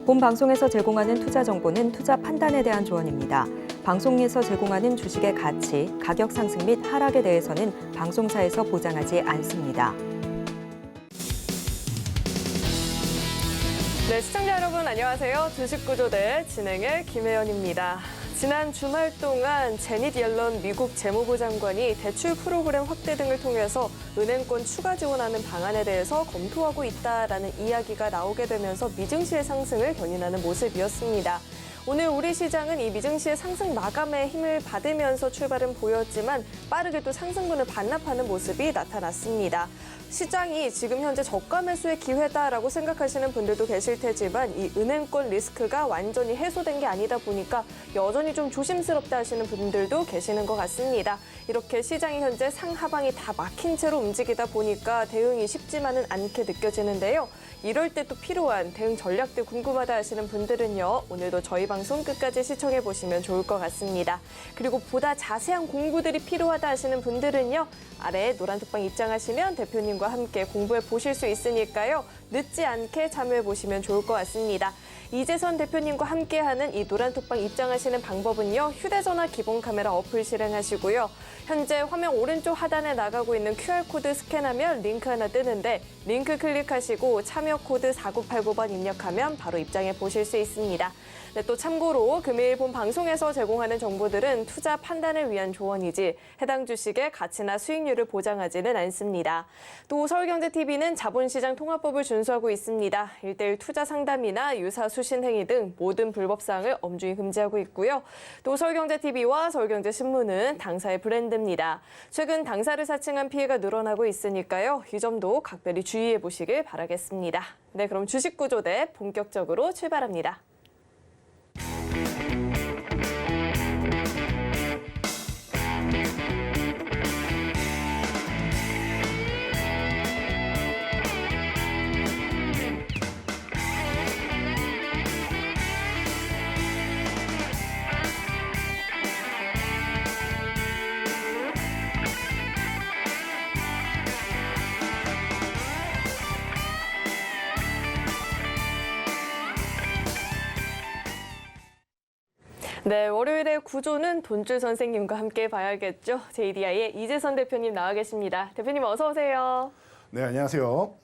본 방송에서 제공하는 투자 정보는 투자 판단에 대한 조언입니다. 방송에서 제공하는 주식의 가치, 가격 상승 및 하락에 대해서는 방송사에서 보장하지 않습니다. 네, 시청자 여러분 안녕하세요. 주식구조대 진행의 김혜연입니다. 지난 주말 동안 제닛 옐런 미국 재무부 장관이 대출 프로그램 확대 등을 통해서 은행권 추가 지원하는 방안에 대해서 검토하고 있다라는 이야기가 나오게 되면서 미증시의 상승을 견인하는 모습이었습니다. 오늘 우리 시장은 이 미증시의 상승 마감에 힘을 받으면서 출발은 보였지만 빠르게도 상승분을 반납하는 모습이 나타났습니다. 시장이 지금 현재 저가 매수의 기회다라고 생각하시는 분들도 계실 테지만 이 은행권 리스크가 완전히 해소된 게 아니다 보니까 여전히 좀 조심스럽다 하시는 분들도 계시는 것 같습니다. 이렇게 시장이 현재 상하방이 다 막힌 채로 움직이다 보니까 대응이 쉽지만은 않게 느껴지는데요. 이럴 때 또 필요한 대응 전략들 궁금하다 하시는 분들은요. 오늘도 저희 방송 끝까지 시청해 보시면 좋을 것 같습니다. 그리고 보다 자세한 공부들이 필요하다 하시는 분들은요. 아래 노란톡방 입장하시면 대표님과 함께 공부해 보실 수 있으니까요. 늦지 않게 참여해 보시면 좋을 것 같습니다. 이재선 대표님과 함께하는 이 노란톡방 입장하시는 방법은요. 휴대전화 기본 카메라 어플 실행하시고요. 현재 화면 오른쪽 하단에 나가고 있는 QR코드 스캔하면 링크 하나 뜨는데 링크 클릭하시고 참여 코드 4989번 입력하면 바로 입장해 보실 수 있습니다. 네, 또 참고로 금일 본 방송에서 제공하는 정보들은 투자 판단을 위한 조언이지 해당 주식의 가치나 수익률을 보장하지는 않습니다. 또 서울경제TV는 자본시장 통화법을 준수하고 있습니다. 1:1 투자 상담이나 유사 수신 행위 등 모든 불법 사항을 엄중히 금지하고 있고요. 또 서울경제TV와 서울경제신문은 당사의 브랜드입니다. 최근 당사를 사칭한 피해가 늘어나고 있으니까요. 이 점도 각별히 주의해 보시길 바라겠습니다. 네, 그럼 주식구조대 본격적으로 출발합니다. 네, 월요일의 구조는 돈줄 선생님과 함께 봐야겠죠. JDI의 이재선 대표님 나와 계십니다. 대표님 어서 오세요. 네, 안녕하세요.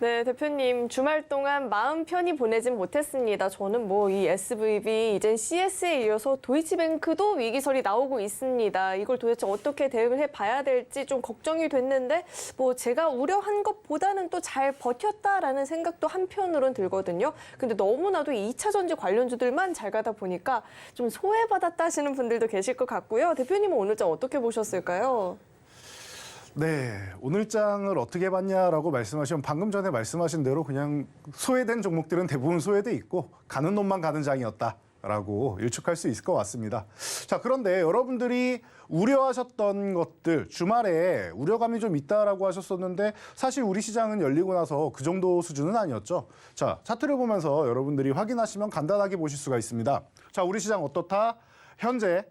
네, 대표님 주말 동안 마음 편히 보내진 못했습니다. 저는 이 SVB, 이젠 CS에 이어서 도이치뱅크도 위기설이 나오고 있습니다. 이걸 도대체 어떻게 대응을 해봐야 될지 좀 걱정이 됐는데 제가 우려한 것보다는 또 잘 버텼다라는 생각도 한편으론 들거든요. 근데 너무나도 2차 전지 관련주들만 잘 가다 보니까 좀 소외받았다 하시는 분들도 계실 것 같고요. 대표님은 오늘장 어떻게 보셨을까요? 네, 오늘장을 어떻게 봤냐라고 말씀하시면 방금 전에 말씀하신 대로 그냥 소외된 종목들은 대부분 소외돼 있고 가는 놈만 가는 장이었다라고 일축할 수 있을 것 같습니다. 자, 그런데 여러분들이 우려하셨던 것들 주말에 우려감이 좀 있다라고 하셨었는데 사실 우리 시장은 열리고 나서 그 정도 수준은 아니었죠. 자, 차트를 보면서 여러분들이 확인하시면 간단하게 보실 수가 있습니다. 자, 우리 시장 어떻다? 현재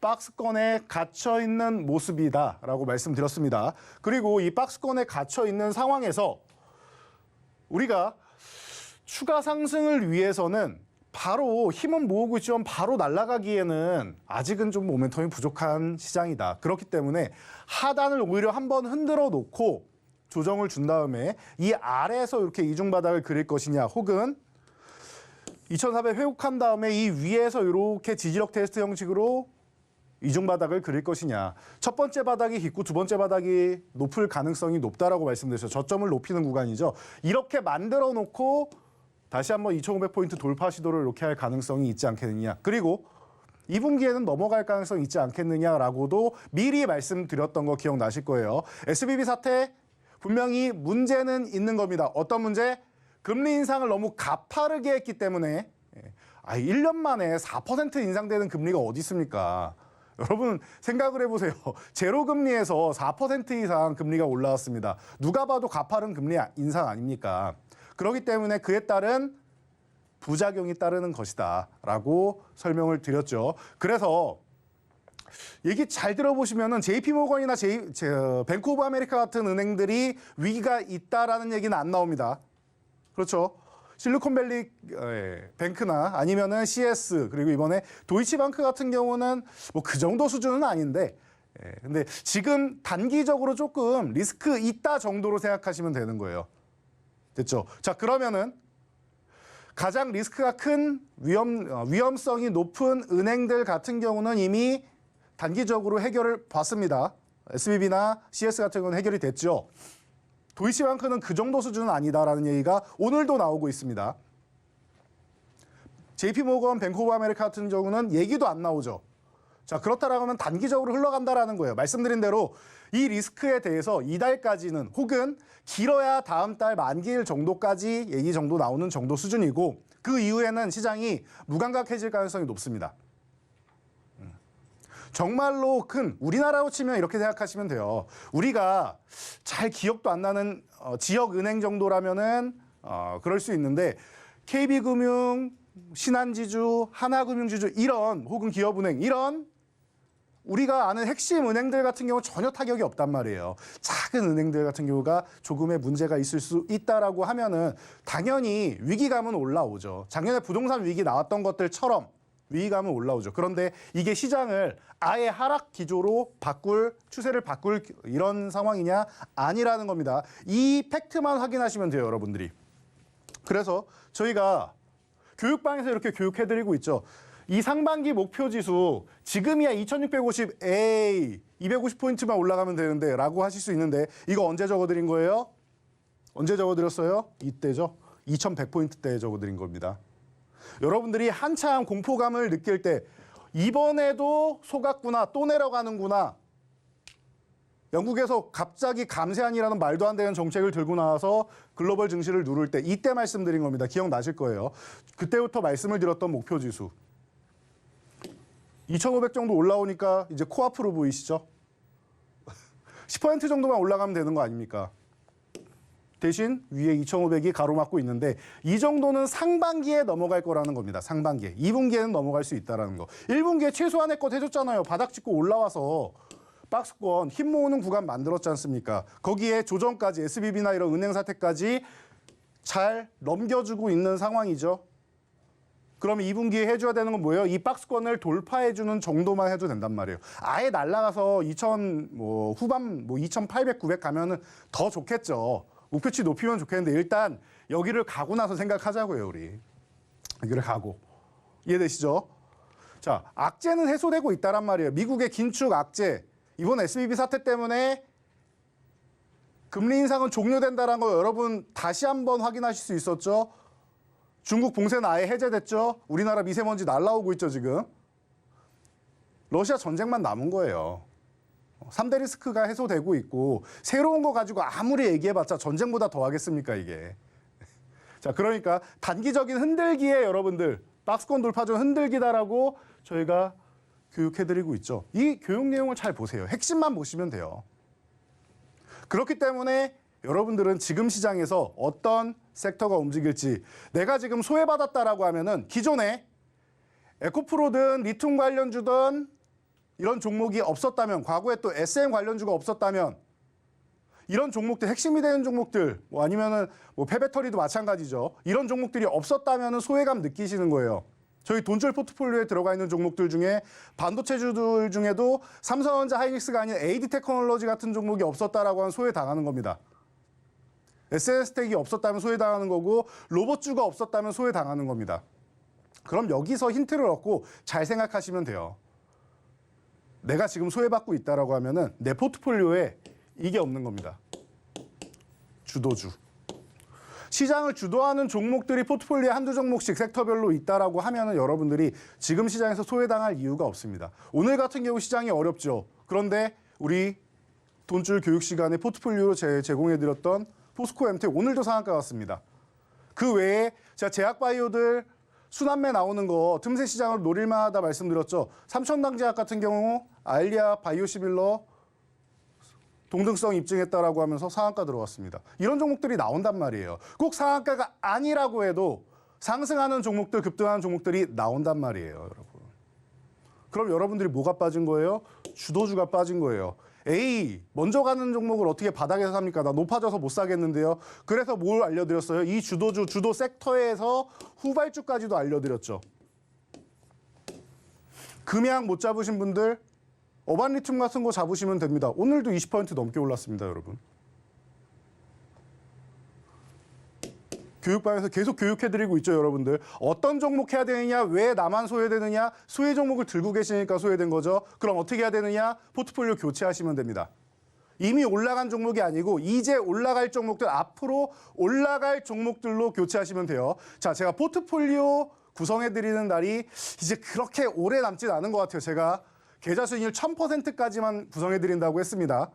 박스권에 갇혀있는 모습이다라고 말씀드렸습니다. 그리고 이 박스권에 갇혀있는 상황에서 우리가 추가 상승을 위해서는 바로 힘은 모으고 있지만 바로 날아가기에는 아직은 좀 모멘텀이 부족한 시장이다. 그렇기 때문에 하단을 오히려 한번 흔들어 놓고 조정을 준 다음에 이 아래에서 이렇게 이중바닥을 그릴 것이냐 혹은 2400 회복한 다음에 이 위에서 이렇게 지지력 테스트 형식으로 이중바닥을 그릴 것이냐. 첫 번째 바닥이 깊고 두 번째 바닥이 높을 가능성이 높다라고 말씀드렸죠. 저점을 높이는 구간이죠. 이렇게 만들어 놓고 다시 한번 2500포인트 돌파 시도를 이렇게 할 가능성이 있지 않겠느냐. 그리고 2분기에는 넘어갈 가능성이 있지 않겠느냐라고도 미리 말씀드렸던 거 기억나실 거예요. SVB 사태 분명히 문제는 있는 겁니다. 어떤 문제? 금리 인상을 너무 가파르게 했기 때문에 1년 만에 4% 인상되는 금리가 어디 있습니까? 여러분 생각을 해보세요. 제로금리에서 4% 이상 금리가 올라왔습니다. 누가 봐도 가파른 금리 인상 아닙니까? 그렇기 때문에 그에 따른 부작용이 따르는 것이다 라고 설명을 드렸죠. 그래서 얘기 잘 들어보시면은 JP모건이나 뱅크 오브 아메리카 같은 은행들이 위기가 있다라는 얘기는 안 나옵니다. 그렇죠. 실리콘밸리 뱅크나 아니면은 CS 그리고 이번에 도이치방크 같은 경우는 뭐 그 정도 수준은 아닌데 근데 지금 단기적으로 조금 리스크 있다 정도로 생각하시면 되는 거예요. 됐죠? 자, 그러면은 가장 리스크가 큰 위험성이 높은 은행들 같은 경우는 이미 단기적으로 해결을 봤습니다. SBB나 CS 같은 경우는 해결이 됐죠. 도이치방크는 그 정도 수준은 아니다라는 얘기가 오늘도 나오고 있습니다. JP모건, 뱅크 오브 아메리카 같은 경우는 얘기도 안 나오죠. 자, 그렇다라고 하면 단기적으로 흘러간다라는 거예요. 말씀드린 대로 이 리스크에 대해서 이달까지는 혹은 길어야 다음 달 만기일 정도까지 얘기 정도 나오는 정도 수준이고 그 이후에는 시장이 무감각해질 가능성이 높습니다. 정말로 큰 우리나라로 치면 이렇게 생각하시면 돼요. 우리가 잘 기억도 안 나는 지역 은행 정도라면은 그럴 수 있는데 KB금융, 신한지주, 하나금융지주 이런 혹은 기업은행 이런 우리가 아는 핵심 은행들 같은 경우 전혀 타격이 없단 말이에요. 작은 은행들 같은 경우가 조금의 문제가 있을 수 있다라고 하면은 당연히 위기감은 올라오죠. 작년에 부동산 위기 나왔던 것들처럼 위기감은 올라오죠. 그런데 이게 시장을 아예 하락 기조로 추세를 바꿀 이런 상황이냐? 아니라는 겁니다. 이 팩트만 확인하시면 돼요, 여러분들이. 그래서 저희가 교육방에서 이렇게 교육해드리고 있죠. 이 상반기 목표 지수 지금이야 2650, 250포인트만 올라가면 되는데 라고 하실 수 있는데 이거 언제 적어드린 거예요? 언제 적어드렸어요? 이때죠. 2100포인트 때 적어드린 겁니다. 여러분들이 한참 공포감을 느낄 때 이번에도 속았구나, 또 내려가는구나. 영국에서 갑자기 감세안이라는 말도 안 되는 정책을 들고 나와서 글로벌 증시를 누를 때 이때 말씀드린 겁니다. 기억나실 거예요. 그때부터 말씀을 드렸던 목표 지수. 2500 정도 올라오니까 이제 코앞으로 보이시죠? 10% 정도만 올라가면 되는 거 아닙니까? 대신 위에 2500이 가로막고 있는데 이 정도는 상반기에 넘어갈 거라는 겁니다. 상반기에. 2분기에는 넘어갈 수 있다는 거. 1분기에 최소한의 것 해줬잖아요. 바닥 찍고 올라와서 박스권 힘 모으는 구간 만들었지 않습니까? 거기에 조정까지 SBB나 이런 은행 사태까지 잘 넘겨주고 있는 상황이죠. 그러면 2분기에 해줘야 되는 건 뭐예요? 이 박스권을 돌파해주는 정도만 해도 된단 말이에요. 아예 날아가서 2000 후반 2800, 900 가면은 더 좋겠죠. 목표치 높이면 좋겠는데 일단 여기를 가고 나서 생각하자고요, 우리. 여기를 가고. 이해되시죠? 자, 악재는 해소되고 있다란 말이에요. 미국의 긴축 악재. 이번 SBB 사태 때문에 금리 인상은 종료된다는 거 여러분 다시 한번 확인하실 수 있었죠? 중국 봉쇄는 아예 해제됐죠? 우리나라 미세먼지 날라오고 있죠, 지금? 러시아 전쟁만 남은 거예요. 3대 리스크가 해소되고 있고 새로운 거 가지고 아무리 얘기해봤자 전쟁보다 더 하겠습니까, 이게. 자, 그러니까 단기적인 흔들기에 여러분들 박스권 돌파 중 흔들기다라고 저희가 교육해드리고 있죠. 이 교육 내용을 잘 보세요. 핵심만 보시면 돼요. 그렇기 때문에 여러분들은 지금 시장에서 어떤 섹터가 움직일지 내가 지금 소외받았다라고 하면은 기존에 에코프로든 리튬 관련주든 이런 종목이 없었다면 과거에 또 SM 관련주가 없었다면 이런 종목들 핵심이 되는 종목들 아니면은 폐배터리도 마찬가지죠. 이런 종목들이 없었다면은 소외감 느끼시는 거예요. 저희 돈줄 포트폴리오에 들어가 있는 종목들 중에 반도체주들 중에도 삼성전자 하이닉스가 아닌 AD 테크놀로지 같은 종목이 없었다라고 하면 소외당하는 겁니다. SNS텍이 없었다면 소외당하는 거고 로봇주가 없었다면 소외당하는 겁니다. 그럼 여기서 힌트를 얻고 잘 생각하시면 돼요. 내가 지금 소외받고 있다라고 하면은 내 포트폴리오에 이게 없는 겁니다. 주도주. 시장을 주도하는 종목들이 포트폴리오에 한두 종목씩 섹터별로 있다라고 하면은 여러분들이 지금 시장에서 소외당할 이유가 없습니다. 오늘 같은 경우 시장이 어렵죠. 그런데 우리 돈줄 교육 시간에 포트폴리오로 제공해드렸던 포스코 MT 오늘도 상한가 같습니다. 그 외에 제가 제약바이오들 순환매 나오는 거 틈새 시장으로 노릴만하다 말씀드렸죠. 삼천당제약 같은 경우 알리아 바이오시밀러 동등성 입증했다라고 하면서 상한가 들어왔습니다. 이런 종목들이 나온단 말이에요. 꼭 상한가가 아니라고 해도 상승하는 종목들, 급등하는 종목들이 나온단 말이에요, 여러분. 그럼 여러분들이 뭐가 빠진 거예요? 주도주가 빠진 거예요. A, 먼저 가는 종목을 어떻게 바닥에서 삽니까? 나 높아져서 못 사겠는데요. 그래서 뭘 알려드렸어요? 이 주도 섹터에서 후발주까지도 알려드렸죠. 금양 못 잡으신 분들 어반리튬 같은 거 잡으시면 됩니다. 오늘도 20% 넘게 올랐습니다, 여러분. 교육반에서 계속 교육해드리고 있죠, 여러분들. 어떤 종목 해야 되느냐, 왜 나만 소외되느냐, 소외 종목을 들고 계시니까 소외된 거죠. 그럼 어떻게 해야 되느냐, 포트폴리오 교체하시면 됩니다. 이미 올라간 종목이 아니고 이제 올라갈 종목들, 앞으로 올라갈 종목들로 교체하시면 돼요. 자, 제가 포트폴리오 구성해드리는 날이 이제 그렇게 오래 남진 않은 것 같아요. 제가 계좌 수익률 1000%까지만 구성해드린다고 했습니다.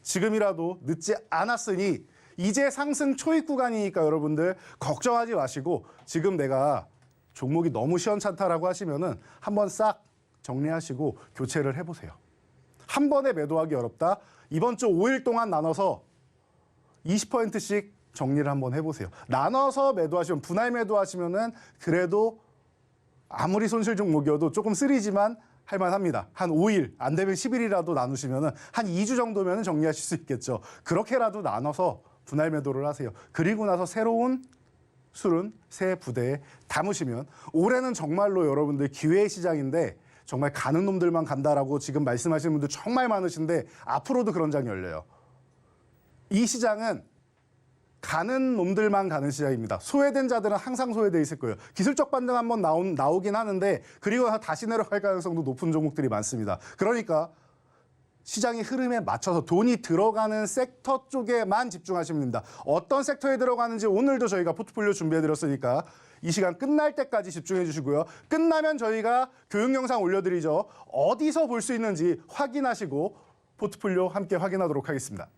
지금이라도 늦지 않았으니 이제 상승 초입 구간이니까 여러분들 걱정하지 마시고 지금 내가 종목이 너무 시원찮다라고 하시면은 한번 싹 정리하시고 교체를 해보세요. 한 번에 매도하기 어렵다. 이번 주 5일 동안 나눠서 20%씩 정리를 한번 해보세요. 나눠서 매도하시면 분할 매도하시면은 그래도 아무리 손실 종목이어도 조금 쓰리지만 할만합니다. 한 5일, 안 되면 10일이라도 나누시면은 한 2주 정도면 정리하실 수 있겠죠. 그렇게라도 나눠서 분할 매도를 하세요. 그리고 나서 새로운 술은 새 부대에 담으시면 올해는 정말로 여러분들 기회의 시장인데 정말 가는 놈들만 간다라고 지금 말씀하시는 분들 정말 많으신데 앞으로도 그런 장이 열려요. 이 시장은 가는 놈들만 가는 시장입니다. 소외된 자들은 항상 소외돼 있을 거예요. 기술적 반등 한번 나오긴 하는데 그리고 다시 내려갈 가능성도 높은 종목들이 많습니다. 그러니까 시장의 흐름에 맞춰서 돈이 들어가는 섹터 쪽에만 집중하시면 됩니다. 어떤 섹터에 들어가는지 오늘도 저희가 포트폴리오 준비해드렸으니까 이 시간 끝날 때까지 집중해 주시고요. 끝나면 저희가 교육 영상 올려드리죠. 어디서 볼 수 있는지 확인하시고 포트폴리오 함께 확인하도록 하겠습니다.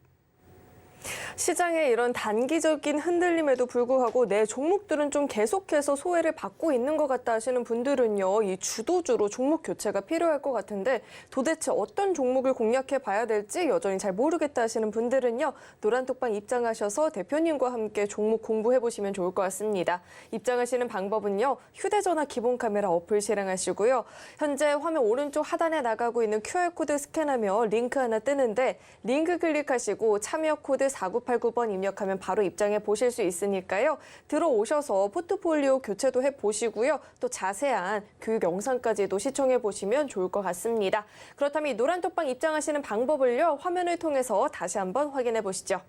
시장의 이런 단기적인 흔들림에도 불구하고 내 종목들은 좀 계속해서 소외를 받고 있는 것 같다 하시는 분들은요, 이 주도주로 종목 교체가 필요할 것 같은데 도대체 어떤 종목을 공략해 봐야 될지 여전히 잘 모르겠다 하시는 분들은요, 노란톡방 입장하셔서 대표님과 함께 종목 공부해 보시면 좋을 것 같습니다. 입장하시는 방법은요, 휴대전화 기본 카메라 어플 실행하시고요. 현재 화면 오른쪽 하단에 나가고 있는 QR코드 스캔하며 링크 하나 뜨는데 링크 클릭하시고 참여 코드 4989번 입력하면 바로 입장해 보실 수 있으니까요. 들어오셔서 포트폴리오 교체도 해보시고요. 또 자세한 교육 영상까지도 시청해 보시면 좋을 것 같습니다. 그렇다면 이 노란톡방 입장하시는 방법을요. 화면을 통해서 다시 한번 확인해 보시죠.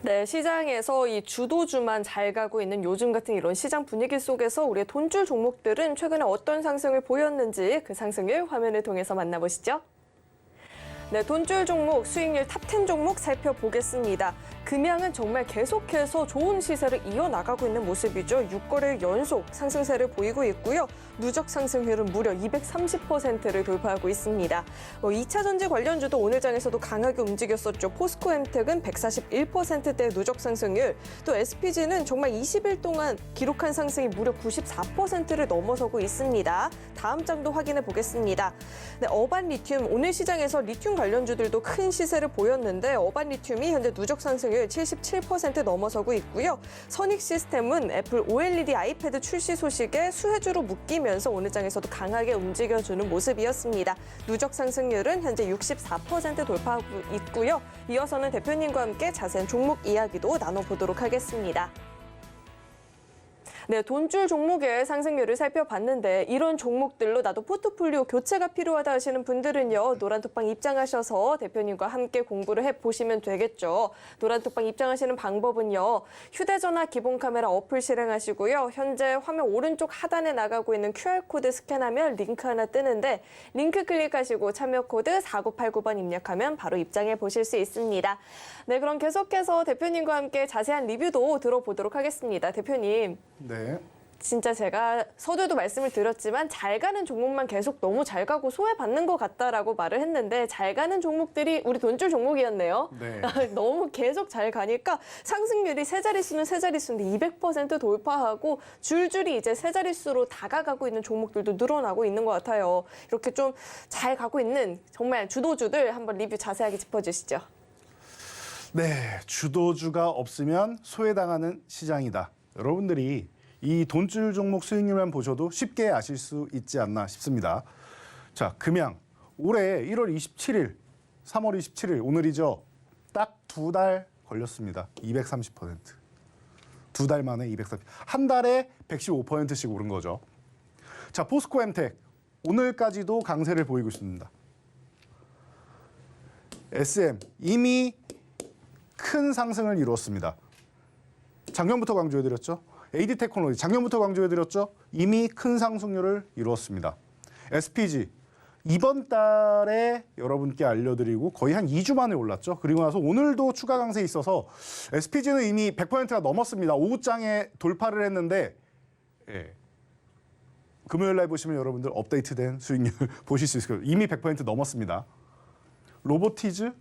네, 시장에서 이 주도주만 잘 가고 있는 요즘 같은 이런 시장 분위기 속에서 우리의 돈줄 종목들은 최근에 어떤 상승을 보였는지 그 상승을 화면을 통해서 만나보시죠. 네, 돈줄 종목, 수익률 탑10 종목 살펴보겠습니다. 금양은 정말 계속해서 좋은 시세를 이어나가고 있는 모습이죠. 6거래일 연속 상승세를 보이고 있고요. 누적 상승률은 무려 230%를 돌파하고 있습니다. 2차 전지 관련주도 오늘 장에서도 강하게 움직였었죠. 포스코엠텍은 141%대 누적 상승률, 또 SPG는 정말 20일 동안 기록한 상승이 무려 94%를 넘어서고 있습니다. 다음 장도 확인해 보겠습니다. 네, 어반리튬, 오늘 시장에서 리튬 관련주들도 큰 시세를 보였는데 어반리튬이 현재 누적 상승률 77% 넘어서고 있고요. 선익시스템은 애플 OLED 아이패드 출시 소식에 수혜주로 묶이면서 오늘 장에서도 강하게 움직여주는 모습이었습니다. 누적 상승률은 현재 64% 돌파하고 있고요. 이어서는 대표님과 함께 자세한 종목 이야기도 나눠보도록 하겠습니다. 네, 돈줄 종목의 상승률을 살펴봤는데 이런 종목들로 나도 포트폴리오 교체가 필요하다 하시는 분들은요. 노란톡방 입장하셔서 대표님과 함께 공부를 해보시면 되겠죠. 노란톡방 입장하시는 방법은요. 휴대전화 기본 카메라 어플 실행하시고요. 현재 화면 오른쪽 하단에 나가고 있는 QR코드 스캔하면 링크 하나 뜨는데 링크 클릭하시고 참여 코드 4989번 입력하면 바로 입장해 보실 수 있습니다. 네, 그럼 계속해서 대표님과 함께 자세한 리뷰도 들어보도록 하겠습니다. 대표님. 네. 진짜 제가 서두에도 말씀을 드렸지만 잘 가는 종목만 계속 너무 잘 가고 소외받는 것 같다라고 말을 했는데 잘 가는 종목들이 우리 돈줄 종목이었네요. 네. 너무 계속 잘 가니까 상승률이 세 자릿수는 세 자릿수인데 200% 돌파하고 줄줄이 이제 세 자릿수로 다가가고 있는 종목들도 늘어나고 있는 것 같아요. 이렇게 좀 잘 가고 있는 정말 주도주들 한번 리뷰 자세하게 짚어주시죠. 네, 주도주가 없으면 소외당하는 시장이다. 여러분들이 이 돈줄 종목 수익률만 보셔도 쉽게 아실 수 있지 않나 싶습니다. 자, 금양 올해 1월 27일, 3월 27일 오늘이죠. 딱 2달 걸렸습니다. 230%. 2달 만에 230%. 한 달에 115%씩 오른 거죠. 자, 포스코 엠텍 오늘까지도 강세를 보이고 있습니다. SM 이미 큰 상승을 이루었습니다. 작년부터 강조해드렸죠. AD테크놀로지 작년부터 강조해드렸죠. 이미 큰 상승률을 이루었습니다. SPG 이번 달에 여러분께 알려드리고 거의 한 2주 만에 올랐죠. 그리고 나서 오늘도 추가 강세에 있어서 SPG는 이미 100%가 넘었습니다. 오후장에 돌파를 했는데 금요일 날 보시면 여러분들 업데이트된 수익률 보실 수 있을 거예요. 이미 100% 넘었습니다. 로보티즈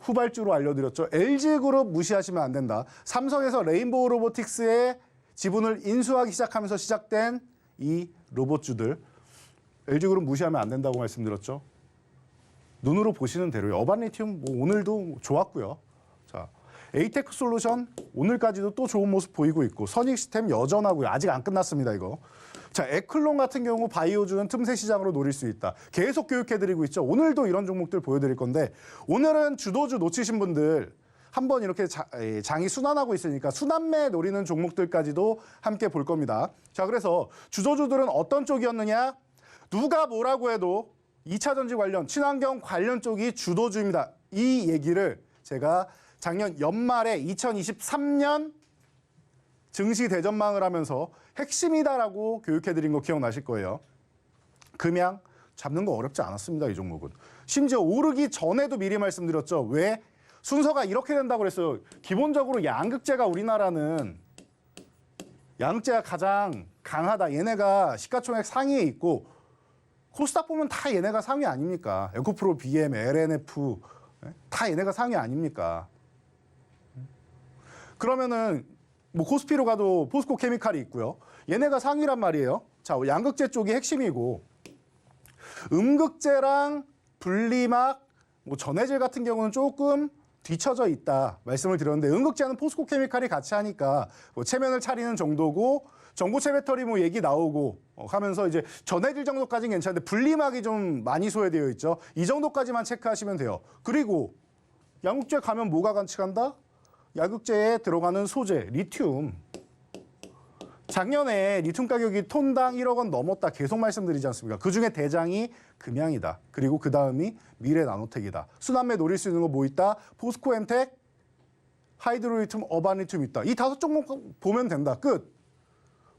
후발주로 알려드렸죠. LG그룹 무시하시면 안 된다. 삼성에서 레인보우 로보틱스의 지분을 인수하기 시작하면서 시작된 이 로봇주들. LG그룹 무시하면 안 된다고 말씀드렸죠. 눈으로 보시는 대로요. 어반리튬 오늘도 좋았고요. 자, 에이테크 솔루션 오늘까지도 또 좋은 모습 보이고 있고 선익시스템 여전하고요. 아직 안 끝났습니다. 이거. 자, 에클론 같은 경우 바이오주는 틈새 시장으로 노릴 수 있다. 계속 교육해드리고 있죠. 오늘도 이런 종목들 보여드릴 건데 오늘은 주도주 놓치신 분들 한번 이렇게 장이 순환하고 있으니까 순환매 노리는 종목들까지도 함께 볼 겁니다. 자, 그래서 주도주들은 어떤 쪽이었느냐? 누가 뭐라고 해도 2차 전지 관련, 친환경 관련 쪽이 주도주입니다. 이 얘기를 제가 작년 연말에 2023년 증시 대전망을 하면서 핵심이다라고 교육해드린 거 기억나실 거예요. 금양 잡는 거 어렵지 않았습니다. 이 종목은. 심지어 오르기 전에도 미리 말씀드렸죠. 왜? 순서가 이렇게 된다고 그랬어요. 기본적으로 양극재가 우리나라는 양극재가 가장 강하다. 얘네가 시가총액 상위에 있고 코스닥 보면 다 얘네가 상위 아닙니까? 에코프로, BM, LNF 다 얘네가 상위 아닙니까? 그러면은 뭐 코스피로 가도 포스코 케미칼이 있고요. 얘네가 상위란 말이에요. 자, 양극재 쪽이 핵심이고 음극재랑 분리막, 뭐 전해질 같은 경우는 조금 뒤처져 있다 말씀을 드렸는데 음극재는 포스코 케미칼이 같이 하니까 뭐 체면을 차리는 정도고 전고체 배터리 뭐 얘기 나오고 하면서 이제 전해질 정도까지는 괜찮은데 분리막이 좀 많이 소외되어 있죠. 이 정도까지만 체크하시면 돼요. 그리고 양극재 가면 뭐가 같이 간다? 양극재에 들어가는 소재, 리튬. 작년에 리튬 가격이 톤당 1억 원 넘었다 계속 말씀드리지 않습니까? 그중에 대장이 금양이다. 그리고 그 다음이 미래나노텍이다. 순환매 노릴 수 있는 거 뭐 있다? 포스코 엠텍, 하이드로리튬, 어반리튬 있다. 이 5종목 보면 된다. 끝.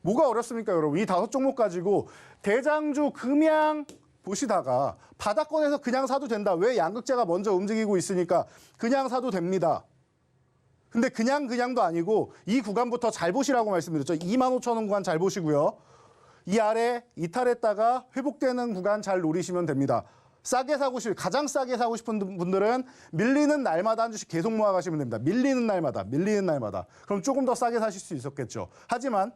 뭐가 어렵습니까, 여러분? 이 5종목 가지고 대장주 금양 보시다가 바닥권에서 그냥 사도 된다. 왜? 양극재가 먼저 움직이고 있으니까 그냥 사도 됩니다. 근데 그냥도 아니고 이 구간부터 잘 보시라고 말씀드렸죠. 25,000원 구간 잘 보시고요. 이 아래 이탈했다가 회복되는 구간 잘 노리시면 됩니다. 가장 싸게 사고 싶은 분들은 밀리는 날마다 한 주씩 계속 모아가시면 됩니다. 밀리는 날마다. 그럼 조금 더 싸게 사실 수 있었겠죠. 하지만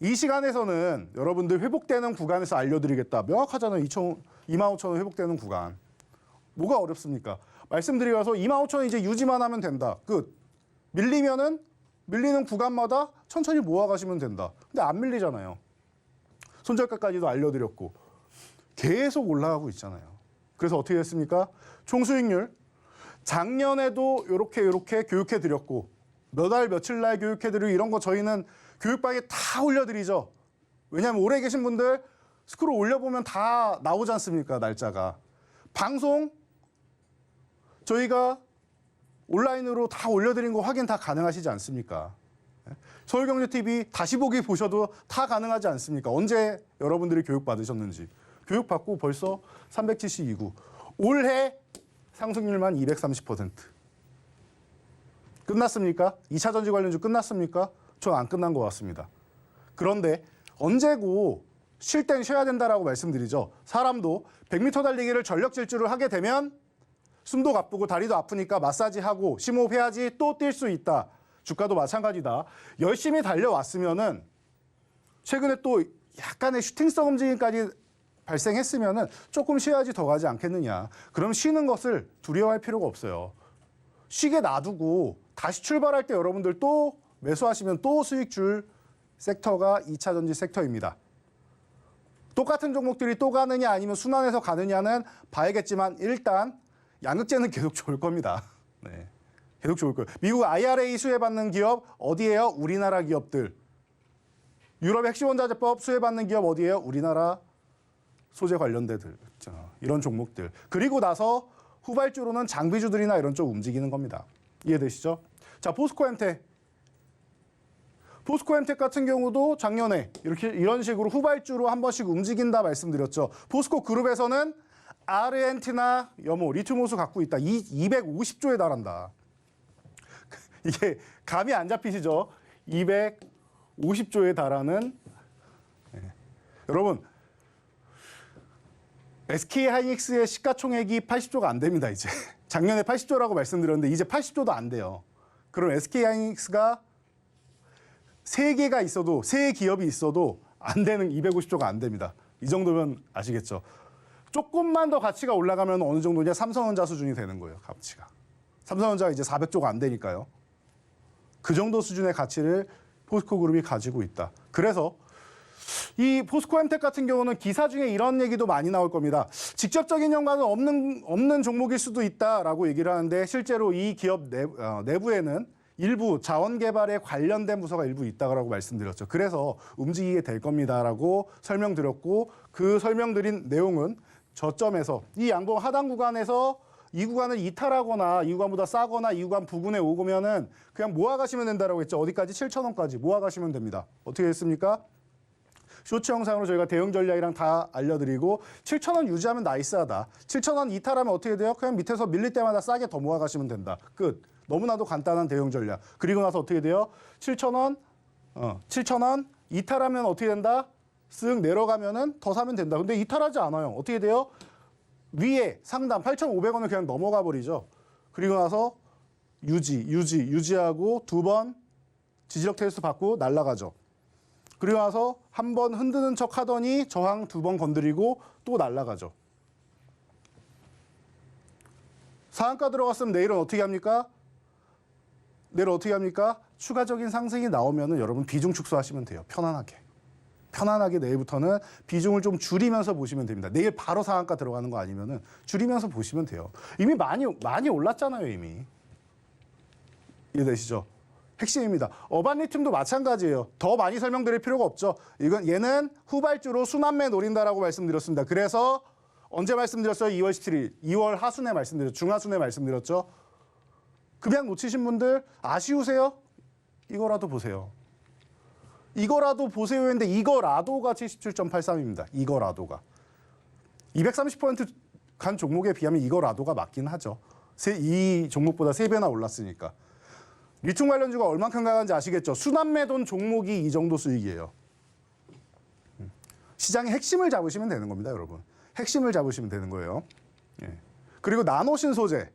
이 시간에서는 여러분들 회복되는 구간에서 알려드리겠다. 명확하잖아요. 25,000원 회복되는 구간. 뭐가 어렵습니까? 말씀드리면서 25,000원 이제 유지만 하면 된다. 끝. 밀리면은 밀리는 구간마다 천천히 모아가시면 된다. 근데 안 밀리잖아요. 손절가까지도 알려드렸고 계속 올라가고 있잖아요. 그래서 어떻게 됐습니까? 총수익률 작년에도 이렇게 교육해드렸고 몇 월 며칠 날 교육해드리고 이런 거 저희는 교육방에 다 올려드리죠. 왜냐하면 오래 계신 분들 스크롤 올려보면 다 나오지 않습니까? 날짜가. 방송 저희가 온라인으로 다 올려드린 거 확인 다 가능하시지 않습니까? 서울경제TV 다시 보기 보셔도 다 가능하지 않습니까? 언제 여러분들이 교육받으셨는지. 교육받고 벌써 372구. 올해 상승률만 230%. 끝났습니까? 2차 전지 관련주 끝났습니까? 전 안 끝난 것 같습니다. 그런데 언제고 쉴 땐 쉬어야 된다라고 말씀드리죠. 사람도 100m 달리기를 전력 질주를 하게 되면 숨도 가쁘고 다리도 아프니까 마사지하고 심호흡해야지 또 뛸 수 있다. 주가도 마찬가지다. 열심히 달려왔으면은 최근에 또 약간의 슈팅성 움직임까지 발생했으면은 조금 쉬어야지 더 가지 않겠느냐. 그럼 쉬는 것을 두려워할 필요가 없어요. 쉬게 놔두고 다시 출발할 때 여러분들 또 매수하시면 또 수익 줄 섹터가 2차 전지 섹터입니다. 똑같은 종목들이 또 가느냐 아니면 순환해서 가느냐는 봐야겠지만 일단 양극재는 계속 좋을 겁니다. 네. 계속 좋을 거예요. 미국 IRA 수혜받는 기업 어디예요? 우리나라 기업들. 유럽 핵시원자재법 수혜받는 기업 어디예요? 우리나라 소재 관련대들. 이런 종목들. 그리고 나서 후발주로는 장비주들이나 이런 쪽 움직이는 겁니다. 이해되시죠? 자, 포스코엠텍. 포스코엠텍 같은 경우도 작년에 이런 식으로 후발주로 한 번씩 움직인다 말씀드렸죠. 포스코 그룹에서는 아르헨티나 염호, 리튬 호수 갖고 있다. 250조에 달한다. 이게 감이 안 잡히시죠? 250조에 달하는 여러분 SK하이닉스의 시가총액이 80조가 안 됩니다. 이제 작년에 80조라고 말씀드렸는데 이제 80조도 안 돼요. 그럼 SK하이닉스가 세 개가 있어도 세 기업이 있어도 안 되는 250조가 안 됩니다. 이 정도면 아시겠죠? 조금만 더 가치가 올라가면 어느 정도냐? 삼성전자 수준이 되는 거예요. 가치가. 삼성전자가 이제 400조가 안 되니까요. 그 정도 수준의 가치를 포스코 그룹이 가지고 있다. 그래서 이 포스코엠텍 같은 경우는 기사 중에 이런 얘기도 많이 나올 겁니다. 직접적인 연관은 없는 종목일 수도 있다라고 얘기를 하는데 실제로 이 기업 내부에는 일부 자원 개발에 관련된 부서가 일부 있다고 말씀드렸죠. 그래서 움직이게 될 겁니다라고 설명드렸고 그 설명드린 내용은 저점에서 이 양봉 하단 구간에서 이 구간을 이탈하거나 이 구간보다 싸거나 이 구간 부근에 오면은 그냥 모아가시면 된다라고 했죠. 어디까지? 7,000원까지 모아가시면 됩니다. 어떻게 됐습니까? 쇼츠 영상으로 저희가 대응 전략이랑 다 알려드리고 7,000원 유지하면 나이스하다. 7,000원 이탈하면 어떻게 돼요? 그냥 밑에서 밀릴 때마다 싸게 더 모아가시면 된다. 끝. 너무나도 간단한 대응 전략. 그리고 나서 어떻게 돼요? 7,000원, 7,000원 이탈하면 어떻게 된다? 쓱 내려가면은 더 사면 된다. 근데 이탈하지 않아요. 어떻게 돼요? 위에 상단 8,500원을 그냥 넘어가 버리죠. 그리고 나서 유지하고 두 번 지지력 테스트 받고 날아가죠. 그리고 나서 한 번 흔드는 척 하더니 저항 두 번 건드리고 또 날아가죠. 상한가 들어갔으면 내일은 어떻게 합니까? 내일 어떻게 합니까? 추가적인 상승이 나오면은 여러분 비중 축소하시면 돼요. 편안하게 내일부터는 비중을 좀 줄이면서 보시면 됩니다. 내일 바로 상한가 들어가는 거 아니면은 줄이면서 보시면 돼요. 이미 많이 올랐잖아요, 이미. 이해되시죠? 핵심입니다. 어반리튬도 마찬가지예요. 더 많이 설명드릴 필요가 없죠. 얘는 후발주로 순환매 노린다라고 말씀드렸습니다. 그래서 언제 말씀드렸어요? 2월 17일. 2월 하순에 말씀드렸죠. 중하순에 말씀드렸죠. 급약 놓치신 분들 아쉬우세요? 이거라도 보세요. 이거라도 보세요 했는데 이거라도가 77.83입니다. 이거라도가. 230% 간 종목에 비하면 이거라도가 맞긴 하죠. 이 종목보다 3배나 올랐으니까. 리튬 관련주가 얼만큼 강한지 아시겠죠? 순환매돈 종목이 이 정도 수익이에요. 시장의 핵심을 잡으시면 되는 겁니다, 여러분. 핵심을 잡으시면 되는 거예요. 예. 그리고 나노신 소재.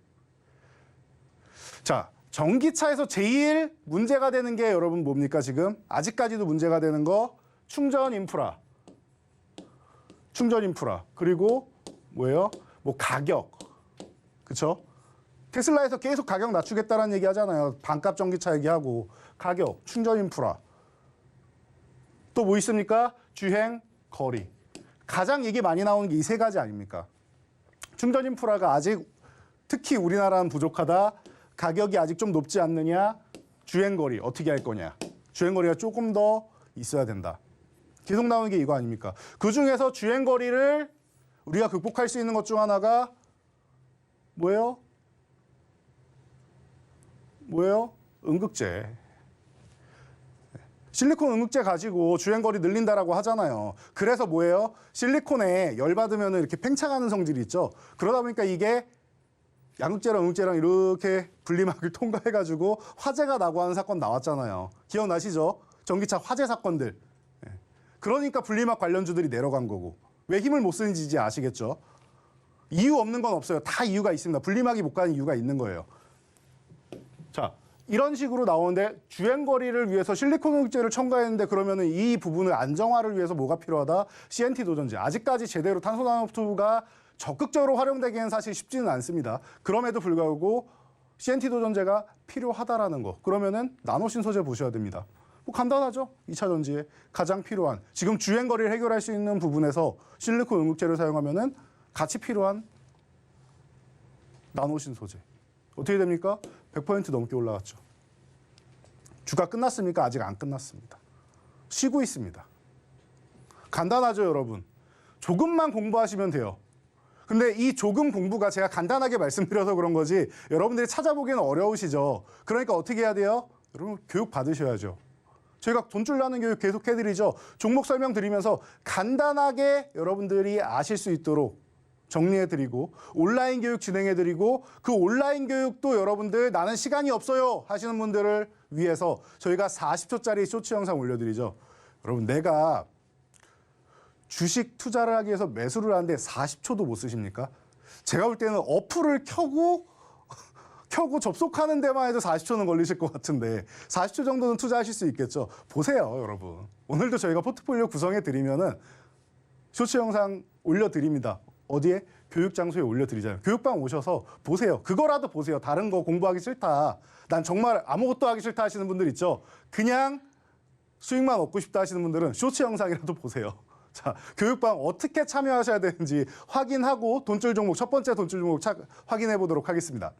자, 전기차에서 제일 문제가 되는 게 여러분 뭡니까 지금? 아직까지도 문제가 되는 거 충전 인프라. 그리고 뭐예요? 뭐 가격. 그렇죠? 테슬라에서 계속 가격 낮추겠다는 얘기 하잖아요. 반값 전기차 얘기하고 가격, 충전 인프라. 또 뭐 있습니까? 주행, 거리. 가장 얘기 많이 나오는 게 이 세 가지 아닙니까? 충전 인프라가 아직 특히 우리나라는 부족하다. 가격이 아직 좀 높지 않느냐? 주행거리 어떻게 할 거냐? 주행거리가 조금 더 있어야 된다. 계속 나오는 게 이거 아닙니까? 그중에서 주행거리를 우리가 극복할 수 있는 것 중 하나가 뭐예요? 음극재. 실리콘 음극재 가지고 주행거리 늘린다라고 하잖아요. 그래서 뭐예요? 실리콘에 열 받으면 이렇게 팽창하는 성질이 있죠. 그러다 보니까 이게 양극재랑 음극재랑 이렇게 분리막을 통과해가지고 화재가 나고 하는 사건 나왔잖아요. 기억나시죠? 전기차 화재 사건들. 그러니까 분리막 관련주들이 내려간 거고. 왜 힘을 못 쓰는지 이제 아시겠죠? 이유 없는 건 없어요. 다 이유가 있습니다. 분리막이 못 가는 이유가 있는 거예요. 자, 이런 식으로 나오는데 주행거리를 위해서 실리콘 흡제를 첨가했는데 그러면은 이 부분을 안정화를 위해서 뭐가 필요하다? CNT 도전제. 아직까지 제대로 탄소 나노투브가 적극적으로 활용되기엔 사실 쉽지는 않습니다. 그럼에도 불구하고 CNT 도전제가 필요하다라는 거. 그러면은 나노신 소재 보셔야 됩니다. 뭐 간단하죠. 2차 전지에 가장 필요한 지금 주행거리를 해결할 수 있는 부분에서 실리콘 응급제를 사용하면은 같이 필요한 나노신 소재. 어떻게 됩니까? 100% 넘게 올라갔죠. 주가 끝났습니까? 아직 안 끝났습니다. 쉬고 있습니다. 간단하죠, 여러분. 조금만 공부하시면 돼요. 근데 이 조금 공부가 제가 간단하게 말씀드려서 그런 거지 여러분들이 찾아보기는 어려우시죠. 그러니까 어떻게 해야 돼요? 여러분 교육 받으셔야죠. 저희가 돈줄 나는 교육 계속 해드리죠. 종목 설명드리면서 간단하게 여러분들이 아실 수 있도록 정리해드리고 온라인 교육 진행해드리고 그 온라인 교육도 여러분들 나는 시간이 없어요 하시는 분들을 위해서 저희가 40초짜리 쇼츠 영상 올려드리죠. 여러분 내가 주식 투자를 하기 위해서 매수를 하는데 40초도 못 쓰십니까? 제가 볼 때는 어플을 켜고 접속하는 데만 해도 40초는 걸리실 것 같은데 40초 정도는 투자하실 수 있겠죠. 보세요, 여러분. 오늘도 저희가 포트폴리오 구성해드리면은 쇼츠 영상 올려드립니다. 어디에? 교육 장소에 올려드리잖아요. 교육방 오셔서 보세요. 그거라도 보세요. 다른 거 공부하기 싫다. 난 정말 아무것도 하기 싫다 하시는 분들 있죠. 그냥 수익만 얻고 싶다 하시는 분들은 쇼츠 영상이라도 보세요. 자, 교육방 어떻게 참여하셔야 되는지 확인하고 돈줄 종목, 첫 번째 돈줄 종목 확인해 보도록 하겠습니다.